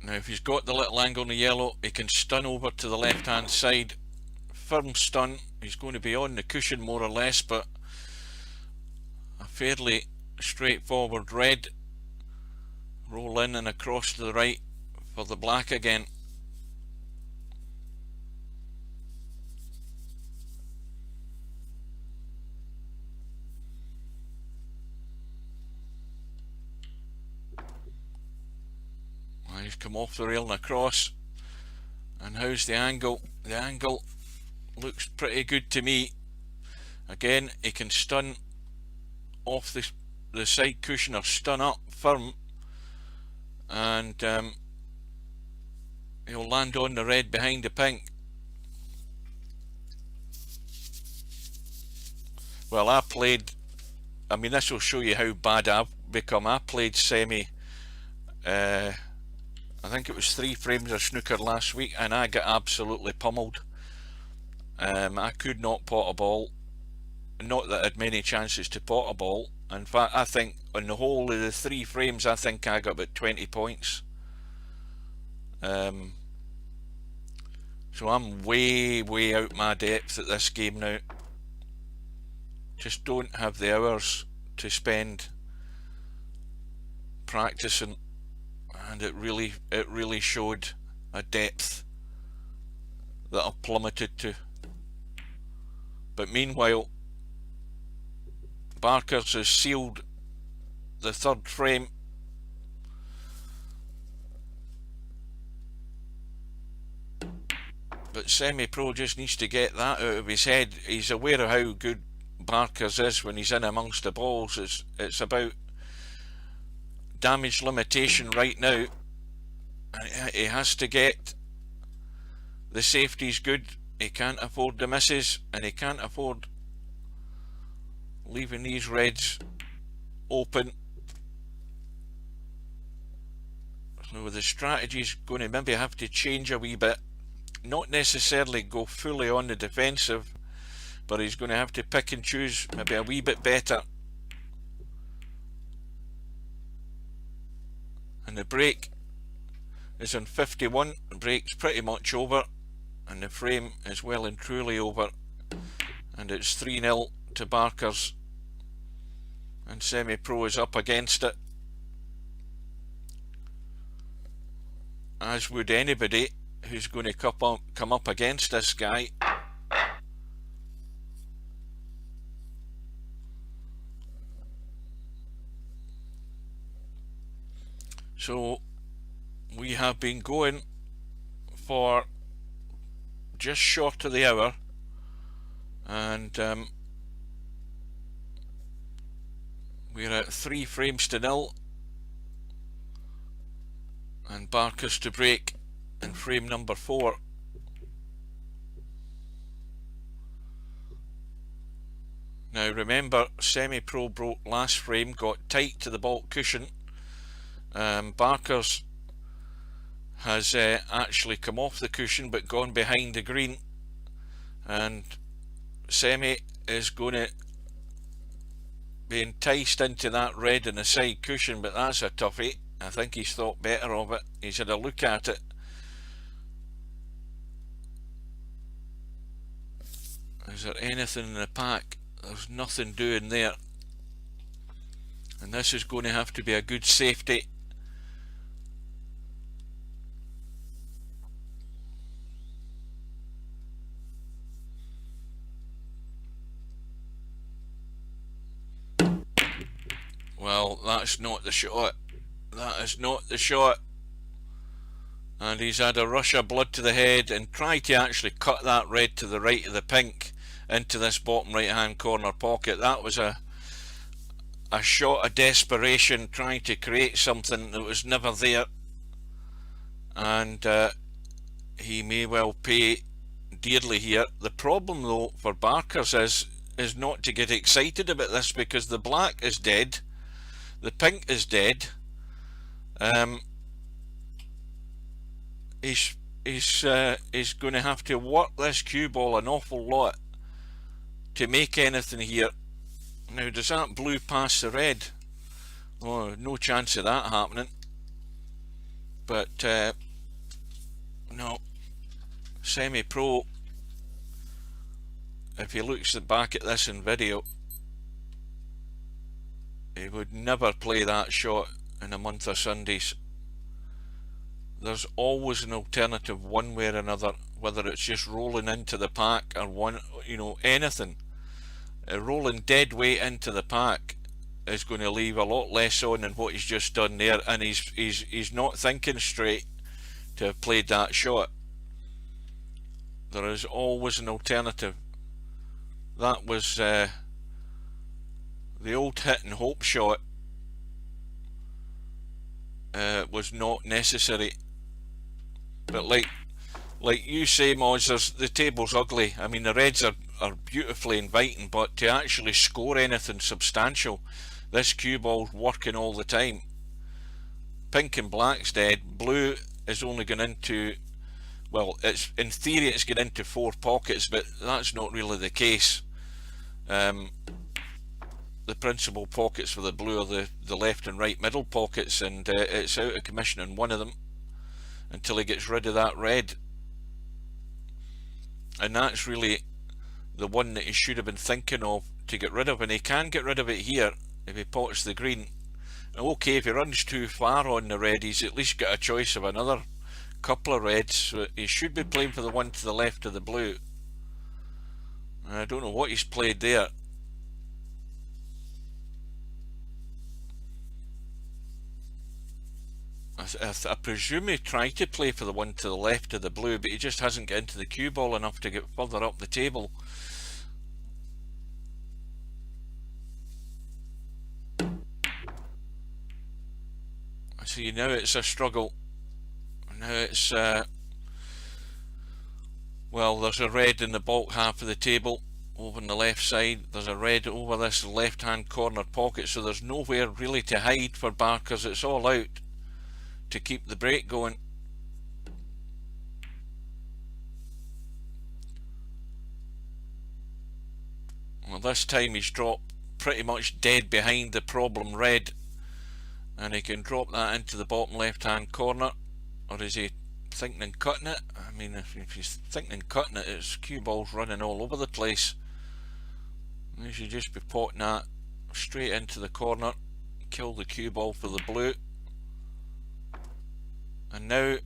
Now if he's got the little angle on the yellow, he can stun over to the left hand side. Firm stun. He's going to be on the cushion more or less, but a fairly straightforward red. Roll in and across to the right for the black again. He's come off the rail and across. And how's the angle? The angle looks pretty good to me. Again, he can stun off the side cushion or stun up firm, and he'll land on the red behind the pink. Well, I mean, this will show you how bad I've become. I played semi, I think it was 3 frames of snooker last week, and I got absolutely pummeled. I could not pot a ball. Not that I had many chances to pot a ball. In fact, I think on the whole of the 3 frames, I think I got about 20 points. So I'm way out my depth at this game now. Just don't have the hours to spend practicing, and it really showed a depth that I've plummeted to. But meanwhile, Barkers has sealed the 3rd frame. But SemiPro just needs to get that out of his head. He's aware of how good Barkers is when he's in amongst the balls. It's about damage limitation right now. He has to get the safeties good. He can't afford the misses, and he can't afford leaving these reds open. So the strategy's going to maybe have to change a wee bit. Not necessarily go fully on the defensive, but he's going to have to pick and choose maybe a wee bit better. And the break is on 51. The break's pretty much over, and the frame is well and truly over, and it's 3-0 to Barkers, and SemiPro is up against it, as would anybody who's going to come up against this guy. So we have been going for just short of the hour, and we're at 3 frames to 0, and Barkers to break in frame number 4. Now remember, SemiPro broke last frame, got tight to the baulk cushion. Barkers has actually come off the cushion but gone behind the green, and Semi is going to be enticed into that red in the side cushion, but that's a toughie. I think he's thought better of it. He's had a look at it. Is there anything in the pack? There's nothing doing there, and this is going to have to be a good safety. Well, that's not the shot. That is not the shot. And he's had a rush of blood to the head and tried to actually cut that red to the right of the pink into this bottom right hand corner pocket. That was a shot of desperation, trying to create something that was never there, and he may well pay dearly here. The problem though for Barkers is not to get excited about this, because the black is dead, the pink is dead, he's going to have to work this cue ball an awful lot to make anything here. Now, does that blue pass the red? Oh, no chance of that happening. But no, SemiPro, if he looks back at this in video, he would never play that shot in a month of Sundays. There's always an alternative one way or another, whether it's just rolling into the pack or one, you know, anything. Rolling dead weight into the pack is going to leave a lot less on than what he's just done there, and he's not thinking straight to have played that shot. There is always an alternative. That was the old hit and hope shot. Was not necessary. But like you say, Moz, the table's ugly. I mean, the reds are beautifully inviting, but to actually score anything substantial, this cue ball's working all the time. Pink and black's dead. Blue is only going into, well, it's in theory it's going into 4 pockets, but that's not really the case. The principal pockets for the blue are the left and right middle pockets, and it's out of commission in one of them until he gets rid of that red. And that's really the one that he should have been thinking of to get rid of, and he can get rid of it here if he pots the green. Okay, if he runs too far on the red, he's at least got a choice of another couple of reds, so he should be playing for the one to the left of the blue. I don't know what he's played there. I presume he tried to play for the one to the left of the blue, but he just hasn't got into the cue ball enough to get further up the table. See, now it's a struggle. Now it's well, there's a red in the bulk half of the table over on the left side. There's a red over this left hand corner pocket, so there's nowhere really to hide for Barkers. It's all out to keep the break going. Well, this time he's dropped pretty much dead behind the problem red, and he can drop that into the bottom left hand corner. Or is he thinking and cutting it? I mean, if he's thinking and cutting it, his cue ball's running all over the place. He should just be potting that straight into the corner, kill the cue ball for the blue. And now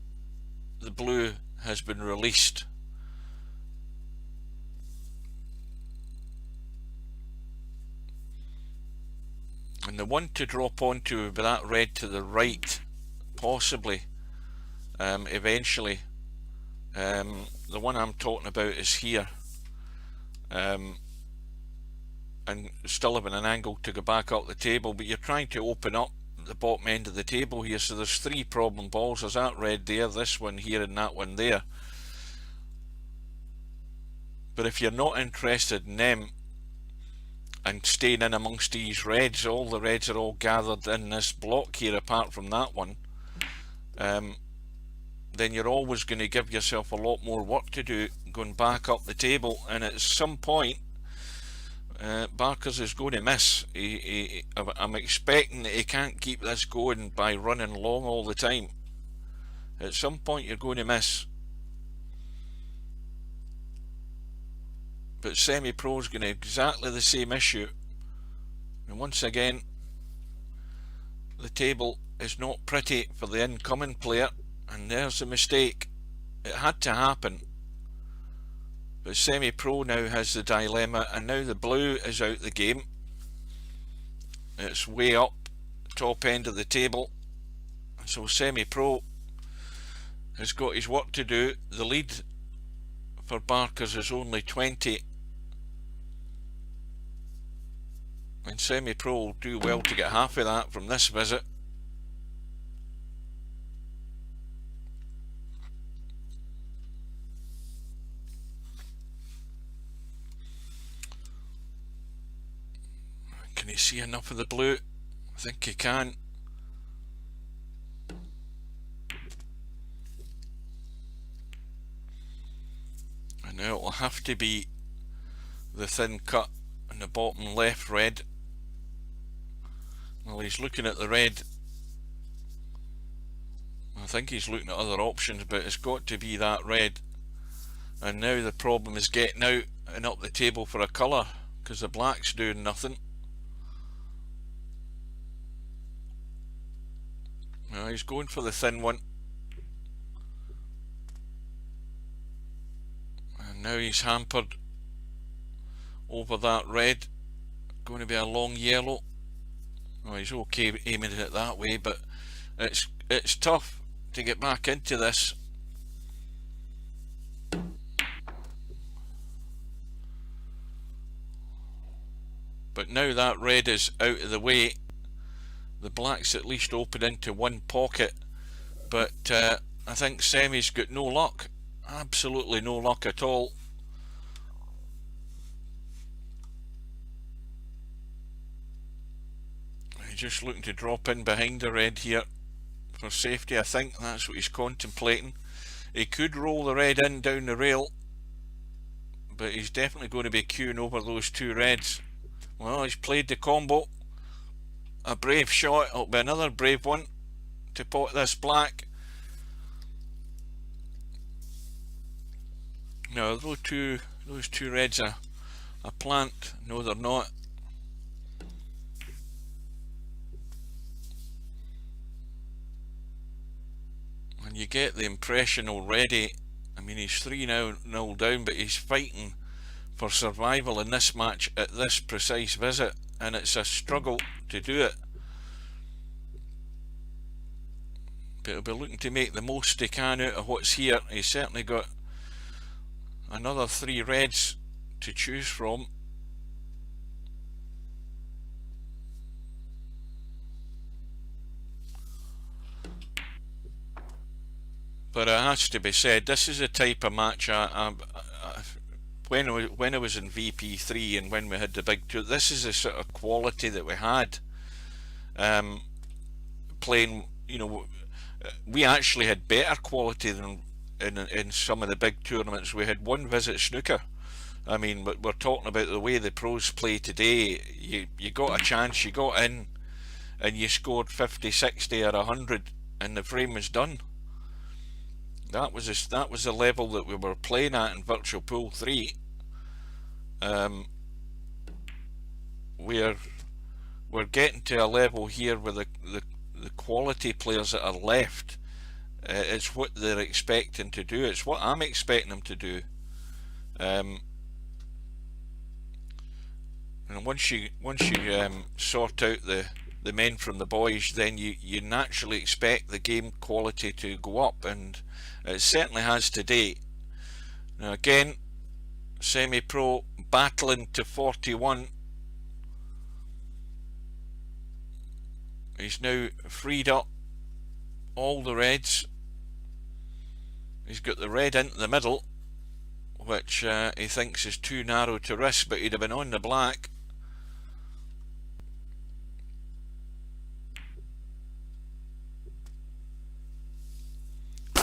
the blue has been released. And the one to drop onto would be that red to the right, possibly, eventually. The one I'm talking about is here. And still having an angle to go back up the table, but you're trying to open up the bottom end of the table here, so there's 3 problem balls. There's that red there, this one here, and that one there. But if you're not interested in them and staying in amongst these reds, all the reds are all gathered in this block here apart from that one, then you're always going to give yourself a lot more work to do going back up the table, and at some point Barkers is going to miss. I'm expecting that he can't keep this going by running long all the time. At some point you're going to miss. But SemiPro is going to exactly the same issue. And once again, the table is not pretty for the incoming player, and there's a mistake. It had to happen. But SemiPro now has the dilemma, and now the blue is out the game. It's way up top end of the table, so SemiPro has got his work to do. The lead for Barkers is only 20, and SemiPro will do well to get half of that from this visit. Can he see enough of the blue? I think he can. have to be the thin cut in the bottom left red. Well, he's looking at the red. I think he's looking at other options, but it's got to be that red. And now the problem is getting out and up the table for a colour, because the black's doing nothing. Now he's going for the thin one. And now he's hampered over that red. Going to be a long yellow. Well, he's okay aiming it that way, but it's tough to get back into this. But now that red is out of the way, the black's at least open into one pocket. But I think Semi's got no luck, absolutely no luck at all. He's just looking to drop in behind the red here for safety. I think that's what he's contemplating. He could roll the red in down the rail, but he's definitely going to be queuing over those two reds. Well, he's played the combo. A brave shot. It'll be another brave one to pot this black. Now those two reds are a plant. No, they're not. And you get the impression already. I mean, he's 3-0 down, but he's fighting for survival in this match at this precise visit, and it's a struggle to do it. But he'll be looking to make the most he can out of what's here. He's certainly got another 3 reds to choose from. But it has to be said, this is a type of match when I was in VP3 and when we had the big tour, this is the sort of quality that we had playing. You know, we actually had better quality than in some of the big tournaments. We had one visit snooker. I mean, but we're talking about the way the pros play today. You got a chance, you got in, and you scored 50, 60 or 100, and the frame was done. That was the level that we were playing at in Virtual Pool 3. We're getting to a level here where the quality players that are left, it's what they're expecting to do. It's what I'm expecting them to do. And once you sort out the men from the boys, then you naturally expect the game quality to go up, and it certainly has today. Now again, SemiPro battling to 41. He's now freed up all the reds. He's got the red into the middle, which he thinks is too narrow to risk, but he'd have been on the black.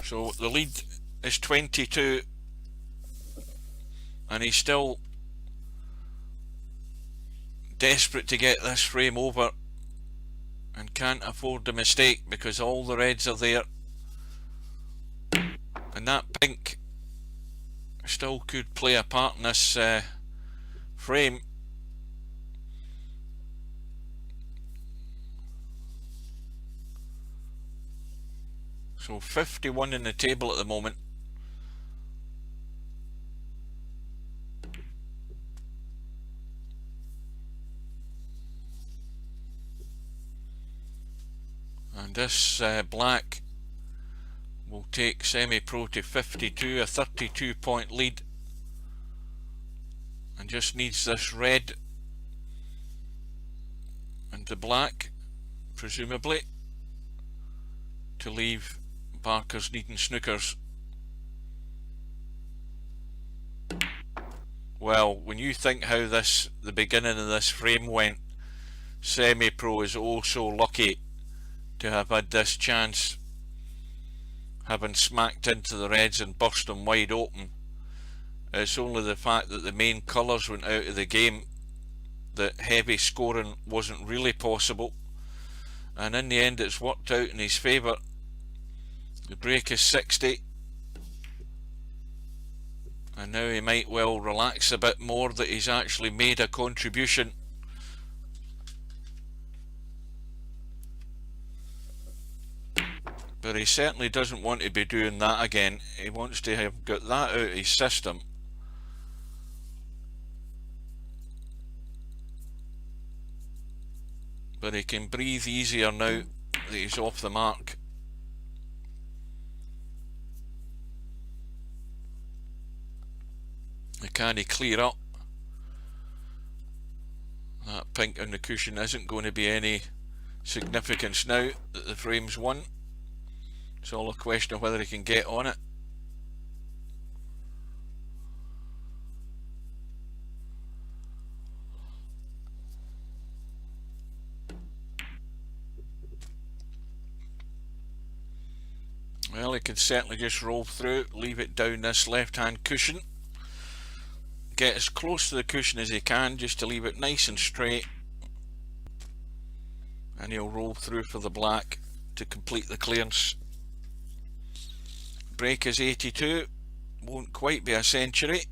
So the lead is 22, and he's still desperate to get this frame over and can't afford a mistake because all the reds are there, and that pink still could play a part in this frame. So 51 in the table at the moment. And this black will take SemiPro to 52, a 32-point lead, and just needs this red and the black, presumably, to leave Barkers needing snookers. Well, when you think how the beginning of this frame went, SemiPro is oh so lucky to have had this chance, having smacked into the reds and burst them wide open. It's only the fact that the main colours went out of the game that heavy scoring wasn't really possible, and in the end it's worked out in his favour. The break is 60, and now he might well relax a bit more that he's actually made a contribution. But he certainly doesn't want to be doing that again. He wants to have got that out of his system. But he can breathe easier now that he's off the mark. Can he clear up? That pink on the cushion isn't going to be any significance now that the frame's won. It's all a question of whether he can get on it. Well, he can certainly just roll through, leave it down this left hand cushion, get as close to the cushion as he can just to leave it nice and straight, and he'll roll through for the black to complete the clearance. Break is 82, won't quite be a century.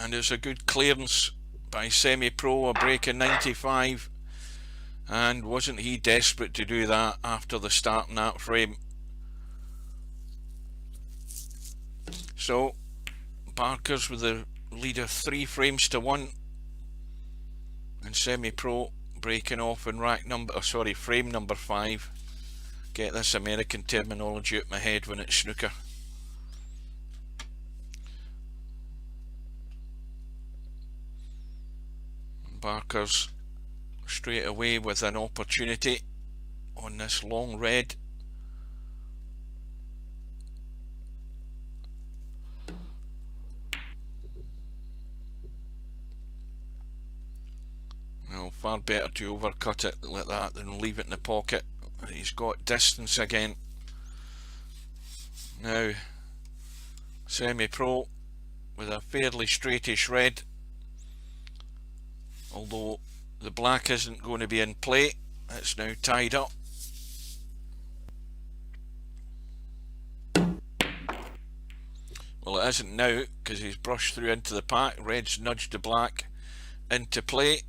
And it's a good clearance by SemiPro, a break in 95, and wasn't he desperate to do that after the start in that frame? So Barkers with the lead of 3 frames to 1, and SemiPro breaking off in frame number 5. Get this American terminology out my head when it's snooker. Barkers straight away with an opportunity on this long red. Well, far better to overcut it like that than leave it in the pocket. He's got distance again. Now SemiPro with a fairly straightish red, although the black isn't going to be in play. It's now tied up. Well, it isn't now because he's brushed through into the pack. Red's nudged the black into play.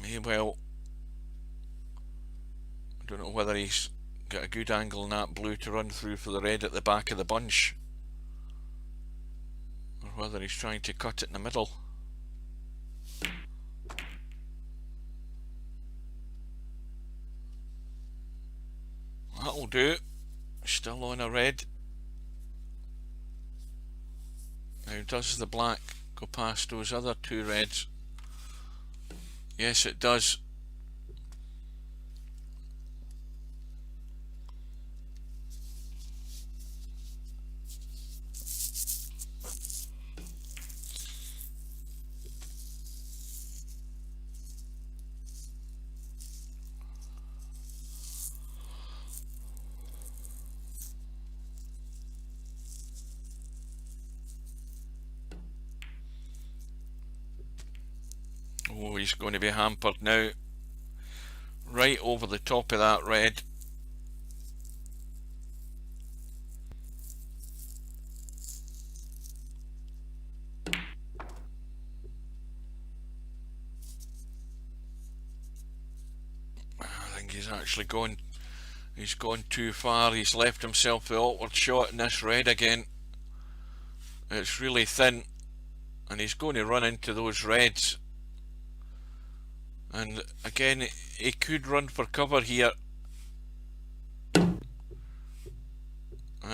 May well, I don't know whether he's got a good angle in that blue to run through for the red at the back of the bunch, or whether he's trying to cut it in the middle. That'll do. Still on a red. Now does the black go past those other 2 reds? Yes, it does. Oh, he's going to be hampered now. Right over the top of that red. I think he's actually gone too far. He's left himself the awkward shot in this red again. It's really thin, and he's going to run into those reds. And again, he could run for cover here. And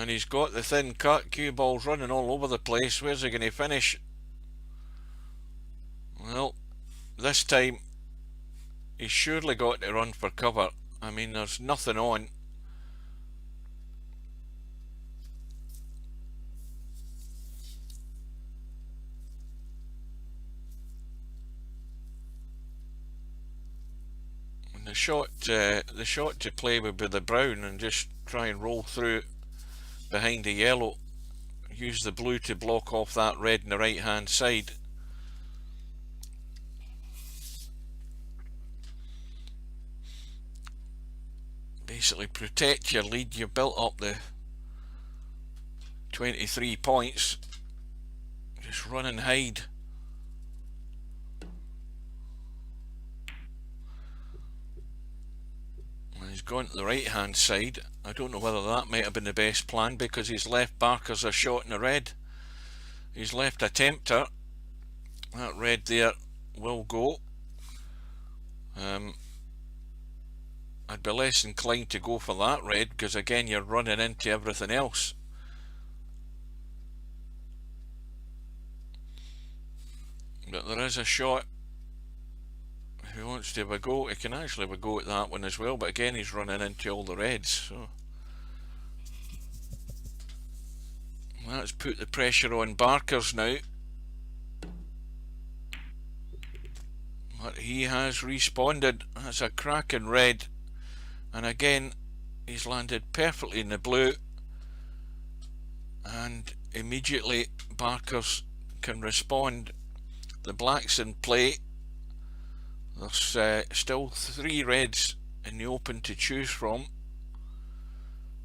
he's got the thin cut. Cue ball's running all over the place. Where's he going to finish? Well, this time he's surely got to run for cover. I mean, there's nothing on. The shot to play would be the brown and just try and roll through behind the yellow. Use the blue to block off that red on the right hand side. Basically protect your lead. You've built up the 23 points. Just run and hide. He's gone to the right hand side. I don't know whether that might have been the best plan, because he's left Barkers a shot in the red. He's left a tempter. That red there will go. I'd be less inclined to go for that red, because again you're running into everything else. But there is a shot. If he wants to have a go, he can actually have a go at that one as well, but again he's running into all the reds, so that's put the pressure on Barkers now. But he has responded. That's a cracking red, and again he's landed perfectly in the blue, and immediately Barkers can respond. The black's in play. There's still 3 reds in the open to choose from,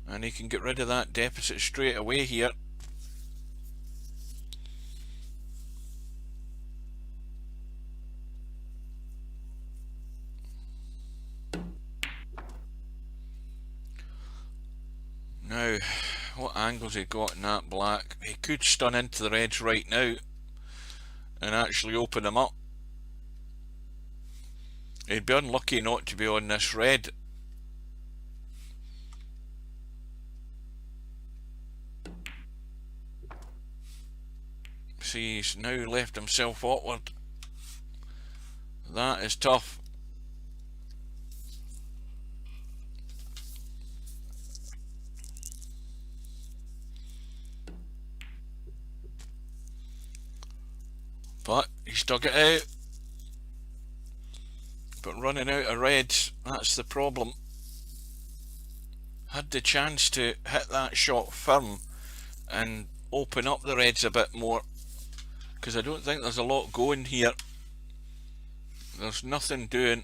and he can get rid of that deficit straight away here. Now, what angles he got in that black? He could stun into the reds right now and actually open them up. He'd be unlucky not to be on this red. See, he's now left himself awkward. That is tough. But he's dug it out. But running out of reds, that's the problem. Had the chance to hit that shot firm and open up the reds a bit more, because I don't think there's a lot going here. There's nothing doing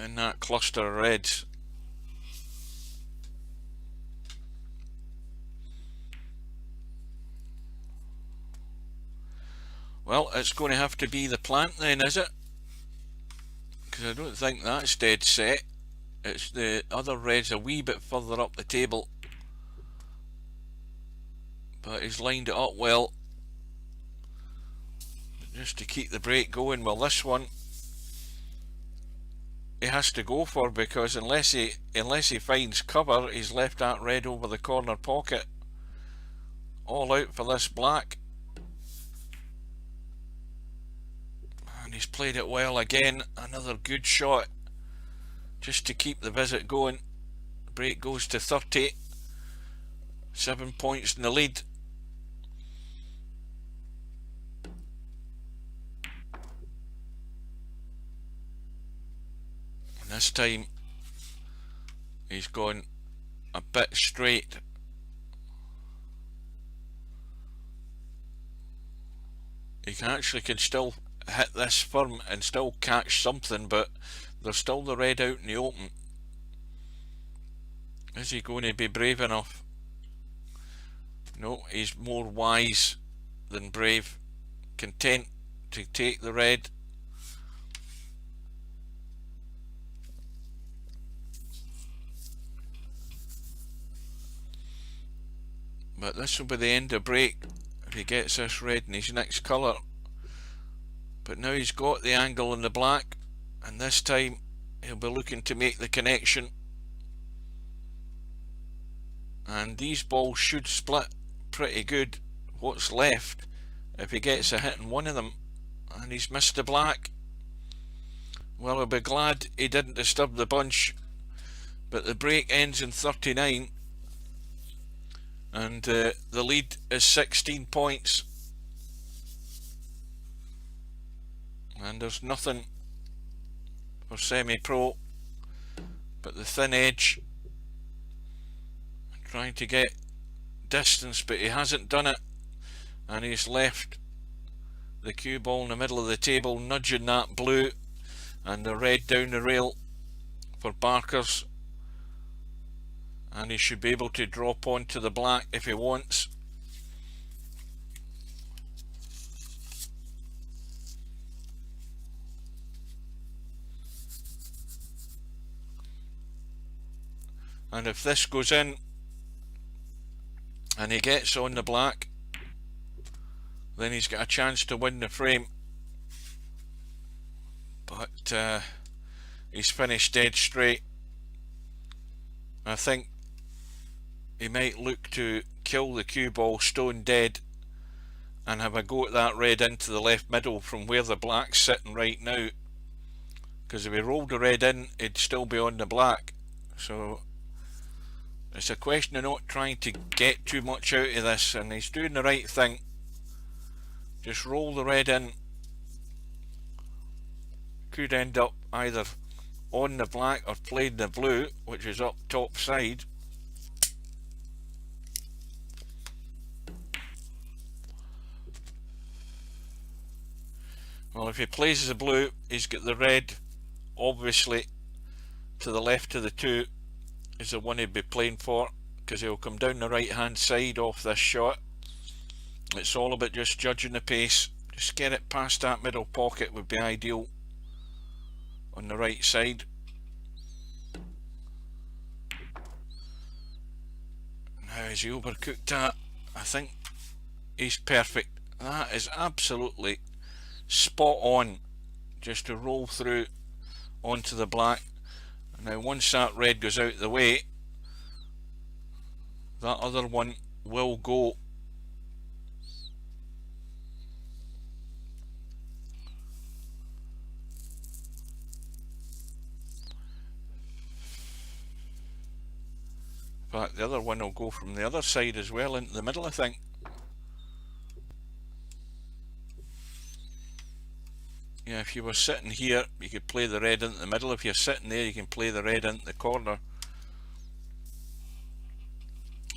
in that cluster of reds. Well, it's going to have to be the plant then, is it? Because I don't think that's dead set. It's the other reds a wee bit further up the table. But he's lined it up well, just to keep the break going. Well, this one he has to go for, because unless he finds cover, he's left that red over the corner pocket. All out for this black. And he's played it well again. Another good shot just to keep the visit going. Break goes to 30. 7 points in the lead. And this time he's gone a bit straight. He can still hit this firm and still catch something, but there's still the red out in the open. Is he going to be brave enough? No, he's more wise than brave. Content to take the red. But this will be the end of break if he gets this red in his next colour. But now he's got the angle in the black, and this time he'll be looking to make the connection. And these balls should split pretty good what's left if he gets a hit in one of them. And he's missed the black. Well, he'll be glad he didn't disturb the bunch. But the break ends in 39. And the lead is 16 points. And there's nothing for SemiPro but the thin edge, trying to get distance, but he hasn't done it, and he's left the cue ball in the middle of the table, nudging that blue and the red down the rail for Barkers, and he should be able to drop onto the black if he wants. And if this goes in and he gets on the black, then he's got a chance to win the frame. But he's finished dead straight. I think he might look to kill the cue ball stone dead and have a go at that red into the left middle from where the black's sitting right now, because if he rolled the red in, he'd still be on the black. So it's a question of not trying to get too much out of this, and he's doing the right thing. Just roll the red in. Could end up either on the black or playing the blue, which is up top side. Well, if he plays the blue, he's got the red obviously to the left of the two is the one he'd be playing for, because he'll come down the right hand side off this shot. It's all about just judging the pace. Just get it past that middle pocket would be ideal on the right side. Now, has he overcooked that? I think he's perfect. That is absolutely spot on, just to roll through onto the black. Now once that red goes out the way, that other one will go. But the other one will go from the other side as well into the middle, I think. Yeah, if you were sitting here, you could play the red into the middle. If you're sitting there, you can play the red into the corner.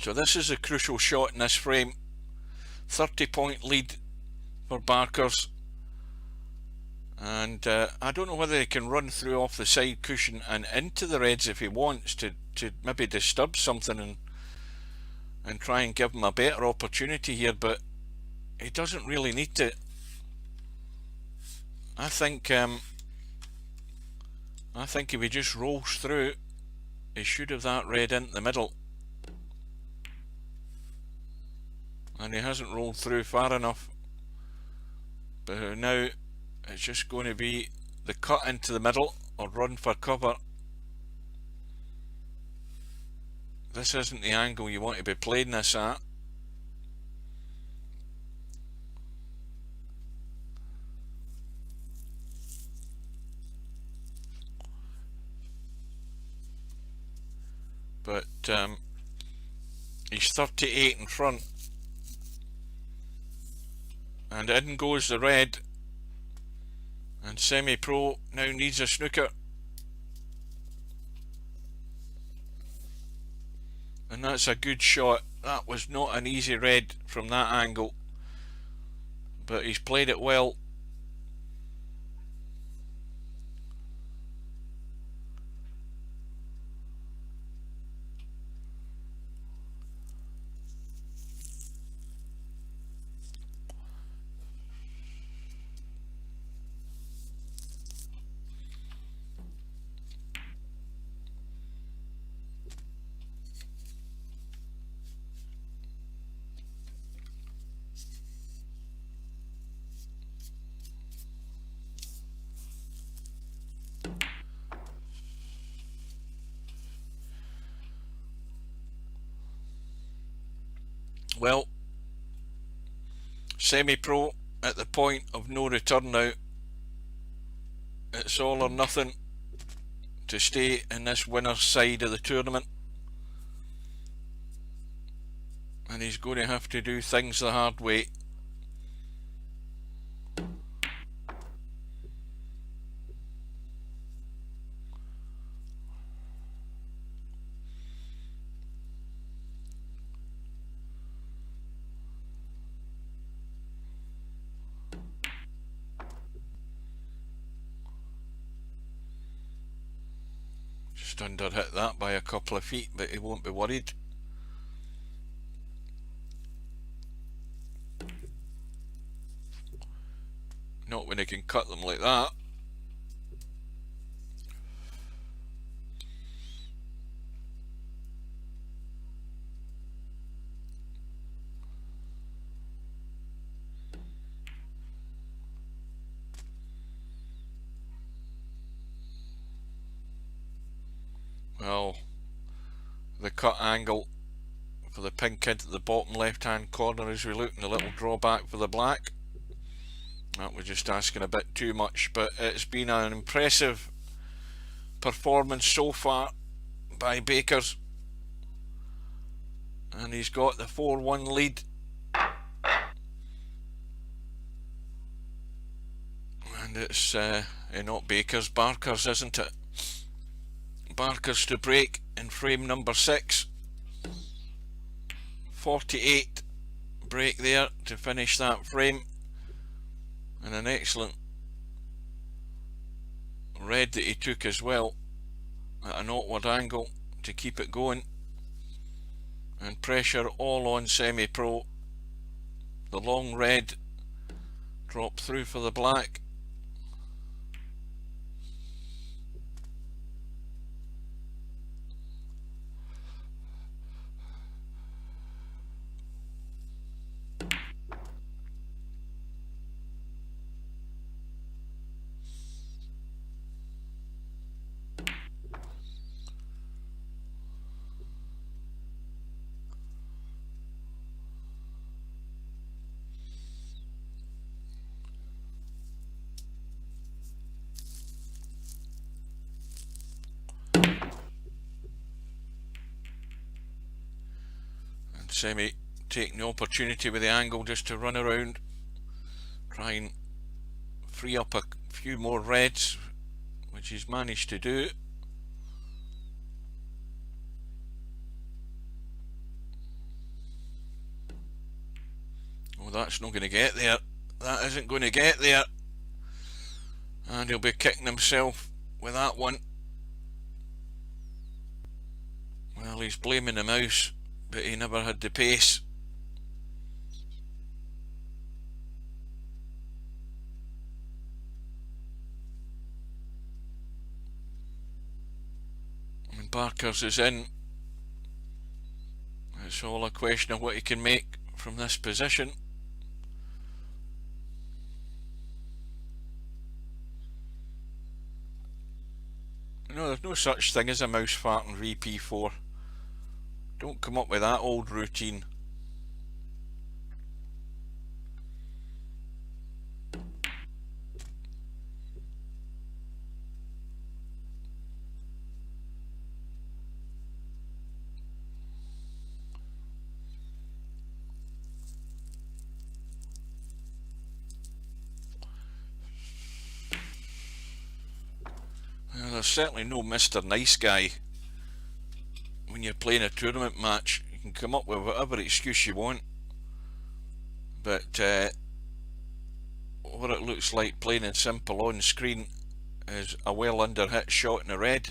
So this is a crucial shot in this frame. 30-point lead for Barkers. And I don't know whether he can run through off the side cushion and into the reds if he wants to maybe disturb something and try and give him a better opportunity here, but he doesn't really need to. I think if he just rolls through, he should have that red into the middle, and he hasn't rolled through far enough. But now it's just going to be the cut into the middle or run for cover. This isn't the angle you want to be playing this at. But he's 38 in front, and in goes the red, and SemiPro now needs a snooker. And that's a good shot. That was not an easy red from that angle, but he's played it well. Well, SemiPro at the point of no return now. It's all or nothing to stay in this winner's side of the tournament, and he's going to have to do things the hard way. Just under hit that by a couple of feet, but he won't be worried. Not when he can cut them like that. Well, the cut angle for the pink into the bottom left hand corner as we look, and the little drawback for the black. That was just asking a bit too much, but it's been an impressive performance so far by Barkers, and he's got the 4-1 lead. And it's not Barkers, Barkers, isn't it? Barkers to break in frame number 6. 48 break there to finish that frame, and an excellent red that he took as well at an outward angle to keep it going, and pressure all on SemiPro. The long red drop through for the black. Semi taking the opportunity with the angle just to run around, try and free up a few more reds, which he's managed to do. Oh, that's not going to get there. That isn't going to get there, and he'll be kicking himself with that one. Well, he's blaming the mouse, but he never had the pace. And Barkers is in. It's all a question of what he can make from this position. No, there's no such thing as a mouse fart in VP4. Don't come up with that old routine. Well, there's certainly no Mr. Nice Guy when you're playing a tournament match. You can come up with whatever excuse you want, but what it looks like plain and simple on screen is a well under hit shot in the red.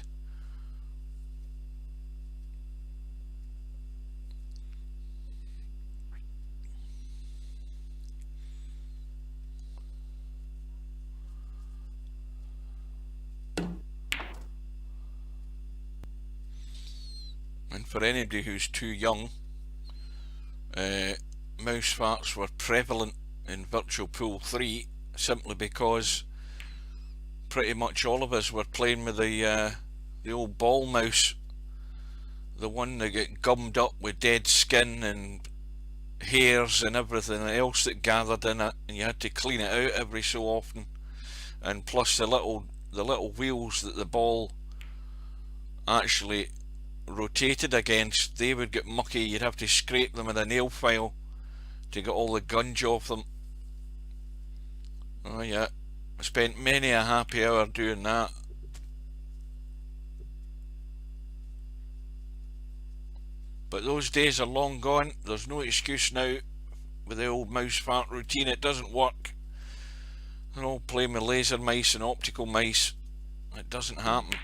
And for anybody who's too young, mouse farts were prevalent in Virtual Pool 3 simply because pretty much all of us were playing with the old ball mouse, the one that get gummed up with dead skin and hairs and everything else that gathered in it, and you had to clean it out every so often. And plus the little wheels that the ball actually rotated against, they would get mucky. You'd have to scrape them with a nail file to get all the gunge off them. Oh yeah, I spent many a happy hour doing that. But those days are long gone. There's no excuse now with the old mouse fart routine. It doesn't work. They're all playing with laser mice and optical mice. It doesn't happen.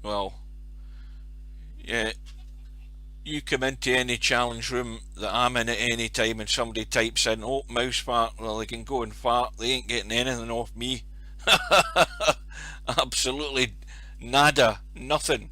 well, yeah, you come into any challenge room that I'm in at any time and somebody types in, oh, mouse fart, well, they can go and fart, they ain't getting anything off me. Absolutely nada, nothing.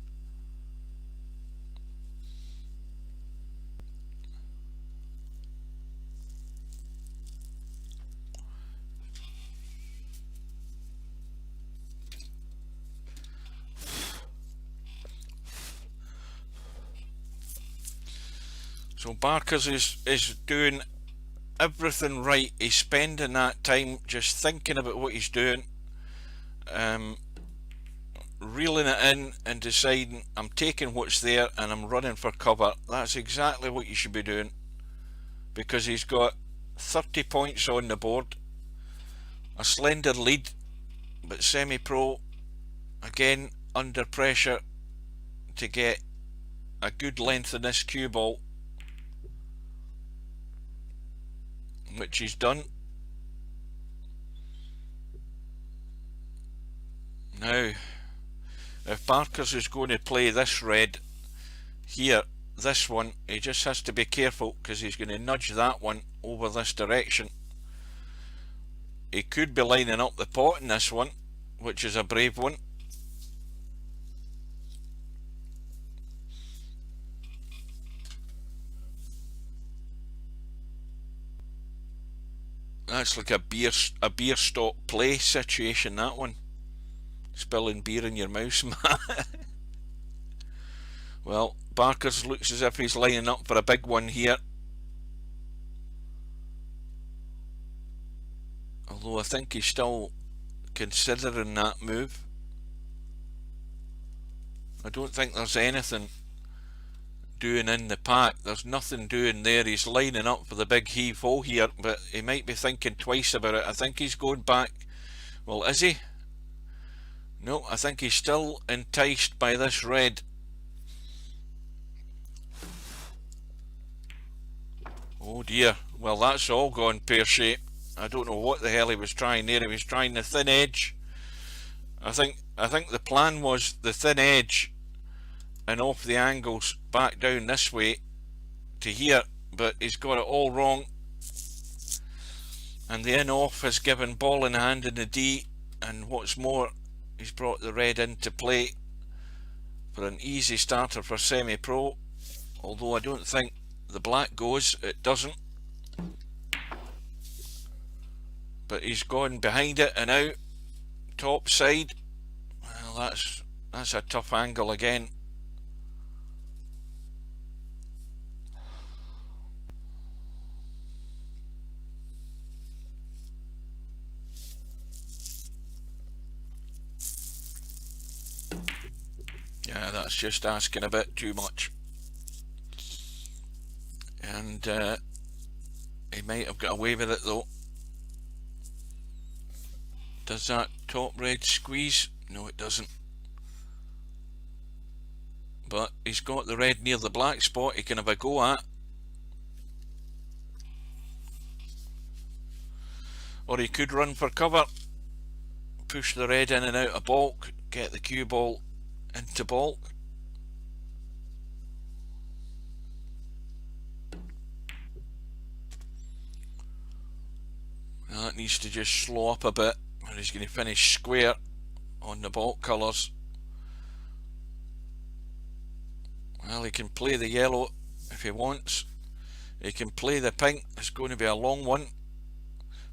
So Barkers is doing everything right. He's spending that time just thinking about what he's doing, reeling it in and deciding, I'm taking what's there and I'm running for cover. That's exactly what you should be doing, because he's got 30 points on the board, a slender lead, but SemiPro again under pressure to get a good length in this cue ball, which he's done. Now, if Barkers is going to play this red here, this one, he just has to be careful, because he's going to nudge that one over this direction. He could be lining up the pot in this one, which is a brave one. That's like a beer stock play situation, that one. Spilling beer in your mouse, man. Well, Barkers looks as if he's lining up for a big one here. Although I think he's still considering that move. I don't think there's anything doing in the pack. There's nothing doing there. He's lining up for the big heave-ho here, but he might be thinking twice about it. I think he's going back. Well, is he? No, I think he's still enticed by this red. Oh dear. Well, that's all gone pear-shaped. I don't know what the hell he was trying there. He was trying the thin edge. I think the plan was the thin edge and off the angles back down this way to here, but he's got it all wrong, and the in-off has given ball in hand in the D, and what's more, he's brought the red into play for an easy starter for SemiPro, although I don't think the black goes. It doesn't, but he's gone behind it and out top side. Well, that's a tough angle again. Yeah, that's just asking a bit too much. And he might have got away with it though. Does that top red squeeze? No, it doesn't. But he's got the red near the black spot he can have a go at. Or he could run for cover, push the red in and out of balk, get the cue ball into balk. Now that needs to just slow up a bit, or he's going to finish square on the balk colours. Well, he can play the yellow if he wants. He can play the pink. It's going to be a long one,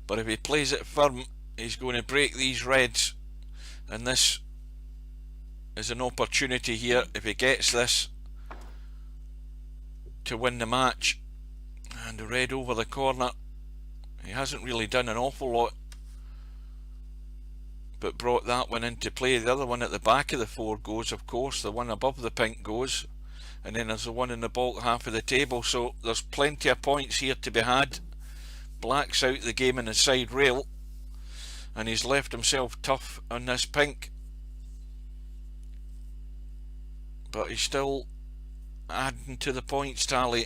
but if he plays it firm, he's going to break these reds, and this is an opportunity here, if he gets this, to win the match. And the red over the corner, he hasn't really done an awful lot, but brought that one into play. The other one at the back of the four goes, of course. The one above the pink goes, and then there's the one in the balk half of the table. So there's plenty of points here to be had. Black's out the game in the side rail, and he's left himself tough on this pink, but he's still adding to the points tally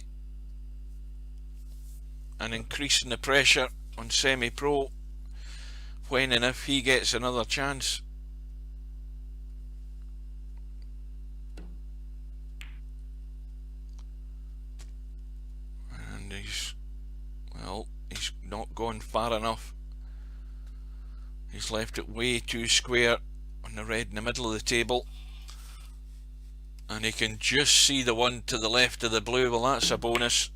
and increasing the pressure on SemiPro when and if he gets another chance. far enough. He's left it way too square on the red in the middle of the table, and he can just see the one to the left of the blue. Well, that's a bonus,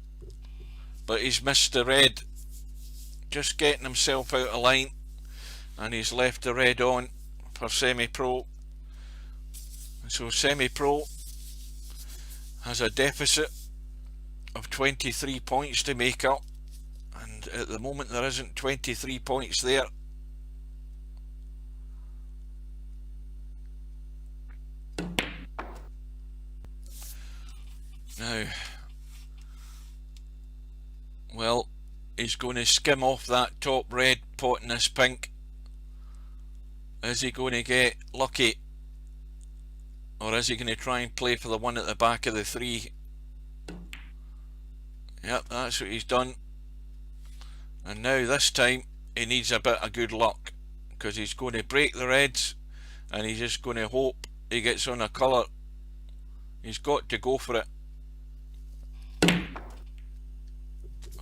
but he's missed the red, just getting himself out of line, and he's left the red on for SemiPro. So SemiPro has a deficit of 23 points to make up, and at the moment there isn't 23 points there. Now, well, he's going to skim off that top red, pot in this pink. Is he going to get lucky, or is he going to try and play for the one at the back of the three? Yep, that's what he's done. And now this time he needs a bit of good luck, because he's going to break the reds, and he's just going to hope he gets on a colour. He's got to go for it.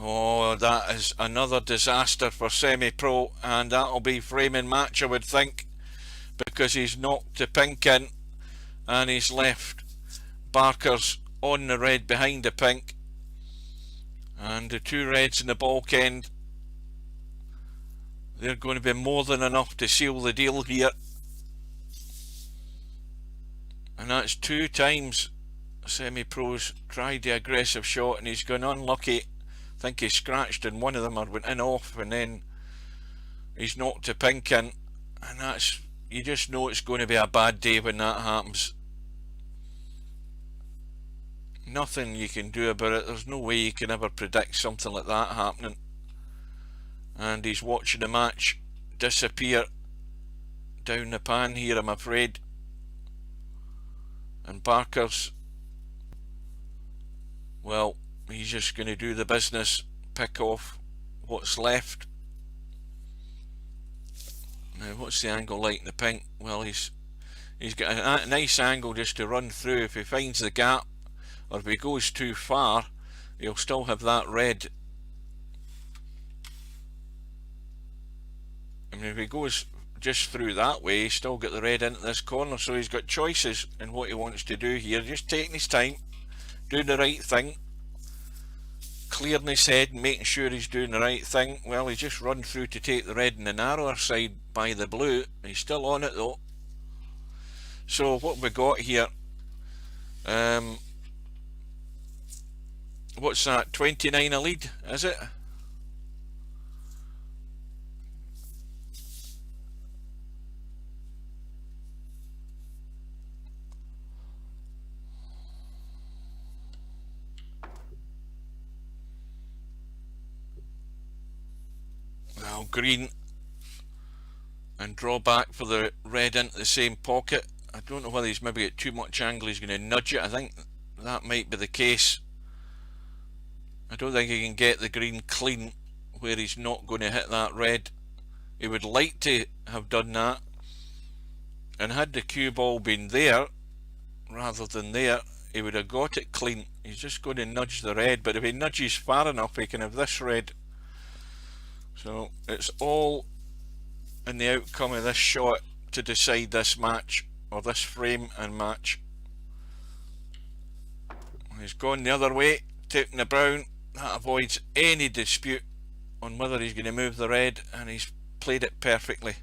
Oh, that is another disaster for SemiPro, and that'll be framing match, I would think, because he's knocked the pink in and he's left Barkers on the red behind the pink, and the two reds in the baulk end, they're going to be more than enough to seal the deal here. And that's 2 times SemiPro's tried the aggressive shot and he's gone unlucky. I think he scratched in one of them or went in off, and then he's knocked a pink in, and that's, you just know it's going to be a bad day when that happens. Nothing you can do about it. There's no way you can ever predict something like that happening. And he's watching the match disappear down the pan here, I'm afraid. And Barkers, well, he's just going to do the business, pick off what's left. Now, what's the angle like in the pink? Well, he's got a nice angle just to run through. If he finds the gap, or if he goes too far, he'll still have that red. I mean, if he goes just through that way, he's still got the red into this corner, so he's got choices in what he wants to do here. Just taking his time, doing the right thing, clearing his head and making sure he's doing the right thing. Well, he's just run through to take the red in the narrower side by the blue. He's still on it though. So what we got here, what's that, 29 a lead, is it? Well, green, and draw back for the red into the same pocket. I don't know whether he's maybe got too much angle, he's going to nudge it. I think that might be the case. I don't think he can get the green clean where he's not going to hit that red. He would like to have done that, and had the cue ball been there rather than there, he would have got it clean. He's just going to nudge the red, but if he nudges far enough he can have this red. So it's all in the outcome of this shot to decide this match, or this frame and match. He's gone the other way, taking the brown. That avoids any dispute on whether he's going to move the red, and he's played it perfectly.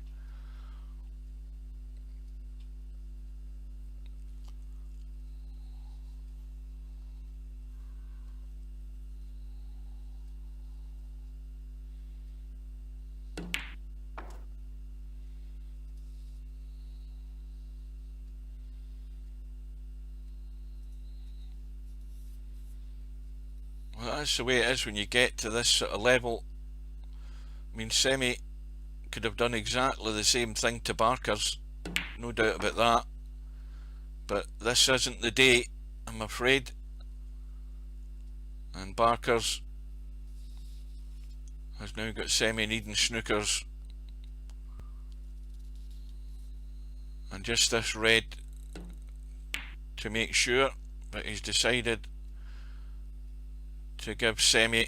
Well, that's the way it is when you get to this sort of level. I mean, Semi could have done exactly the same thing to Barkers, no doubt about that, but this isn't the day, I'm afraid. And Barkers has now got Semi needing snookers, and just this red to make sure, but he's decided to give Semi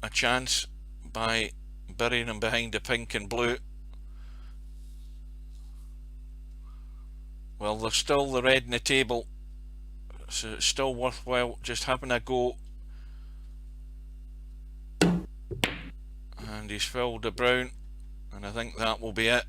a chance by burying him behind the pink and blue. Well, there's still the red in the table, so it's still worthwhile just having a go. And he's filled the brown, and I think that will be it.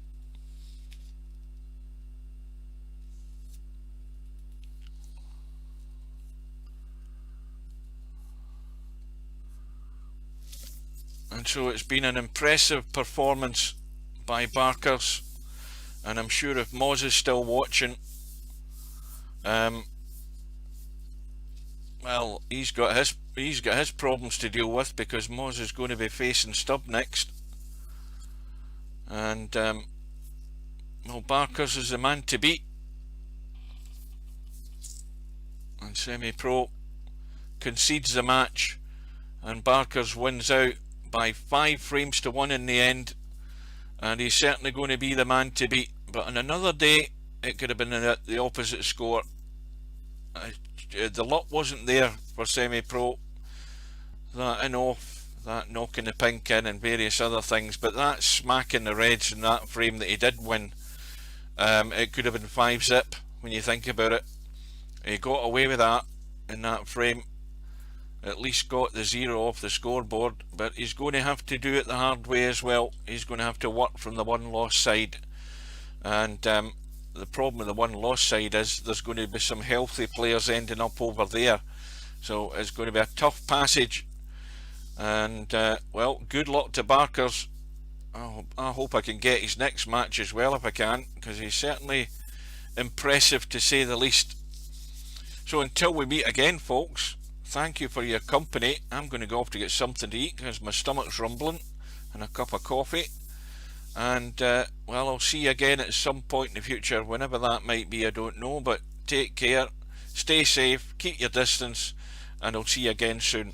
And so it's been an impressive performance by Barkers, and I'm sure if Moz is still watching, well, he's got his problems to deal with, because Moz is going to be facing Stubb next, and well, Barkers is the man to beat, and SemiPro concedes the match, and Barkers wins out by 5 frames to 1 in the end, and he's certainly going to be the man to beat. But on another day it could have been the opposite score. The luck wasn't there for SemiPro, that in off, that knocking the pink in and various other things, but that smacking the reds in that frame that he did win, it could have been 5-zip when you think about it. He got away with that in that frame, at least got the 0 off the scoreboard, but he's going to have to do it the hard way as well. He's going to have to work from the one-loss side, and the problem with the one-loss side is there's going to be some healthy players ending up over there, so it's going to be a tough passage. And well, good luck to Barkers. I hope I can get his next match as well if I can, because he's certainly impressive to say the least. So until we meet again, folks, thank you for your company. I'm going to go off to get something to eat because my stomach's rumbling, and a cup of coffee. And well, I'll see you again at some point in the future, whenever that might be, I don't know. But take care, stay safe, keep your distance, and I'll see you again soon.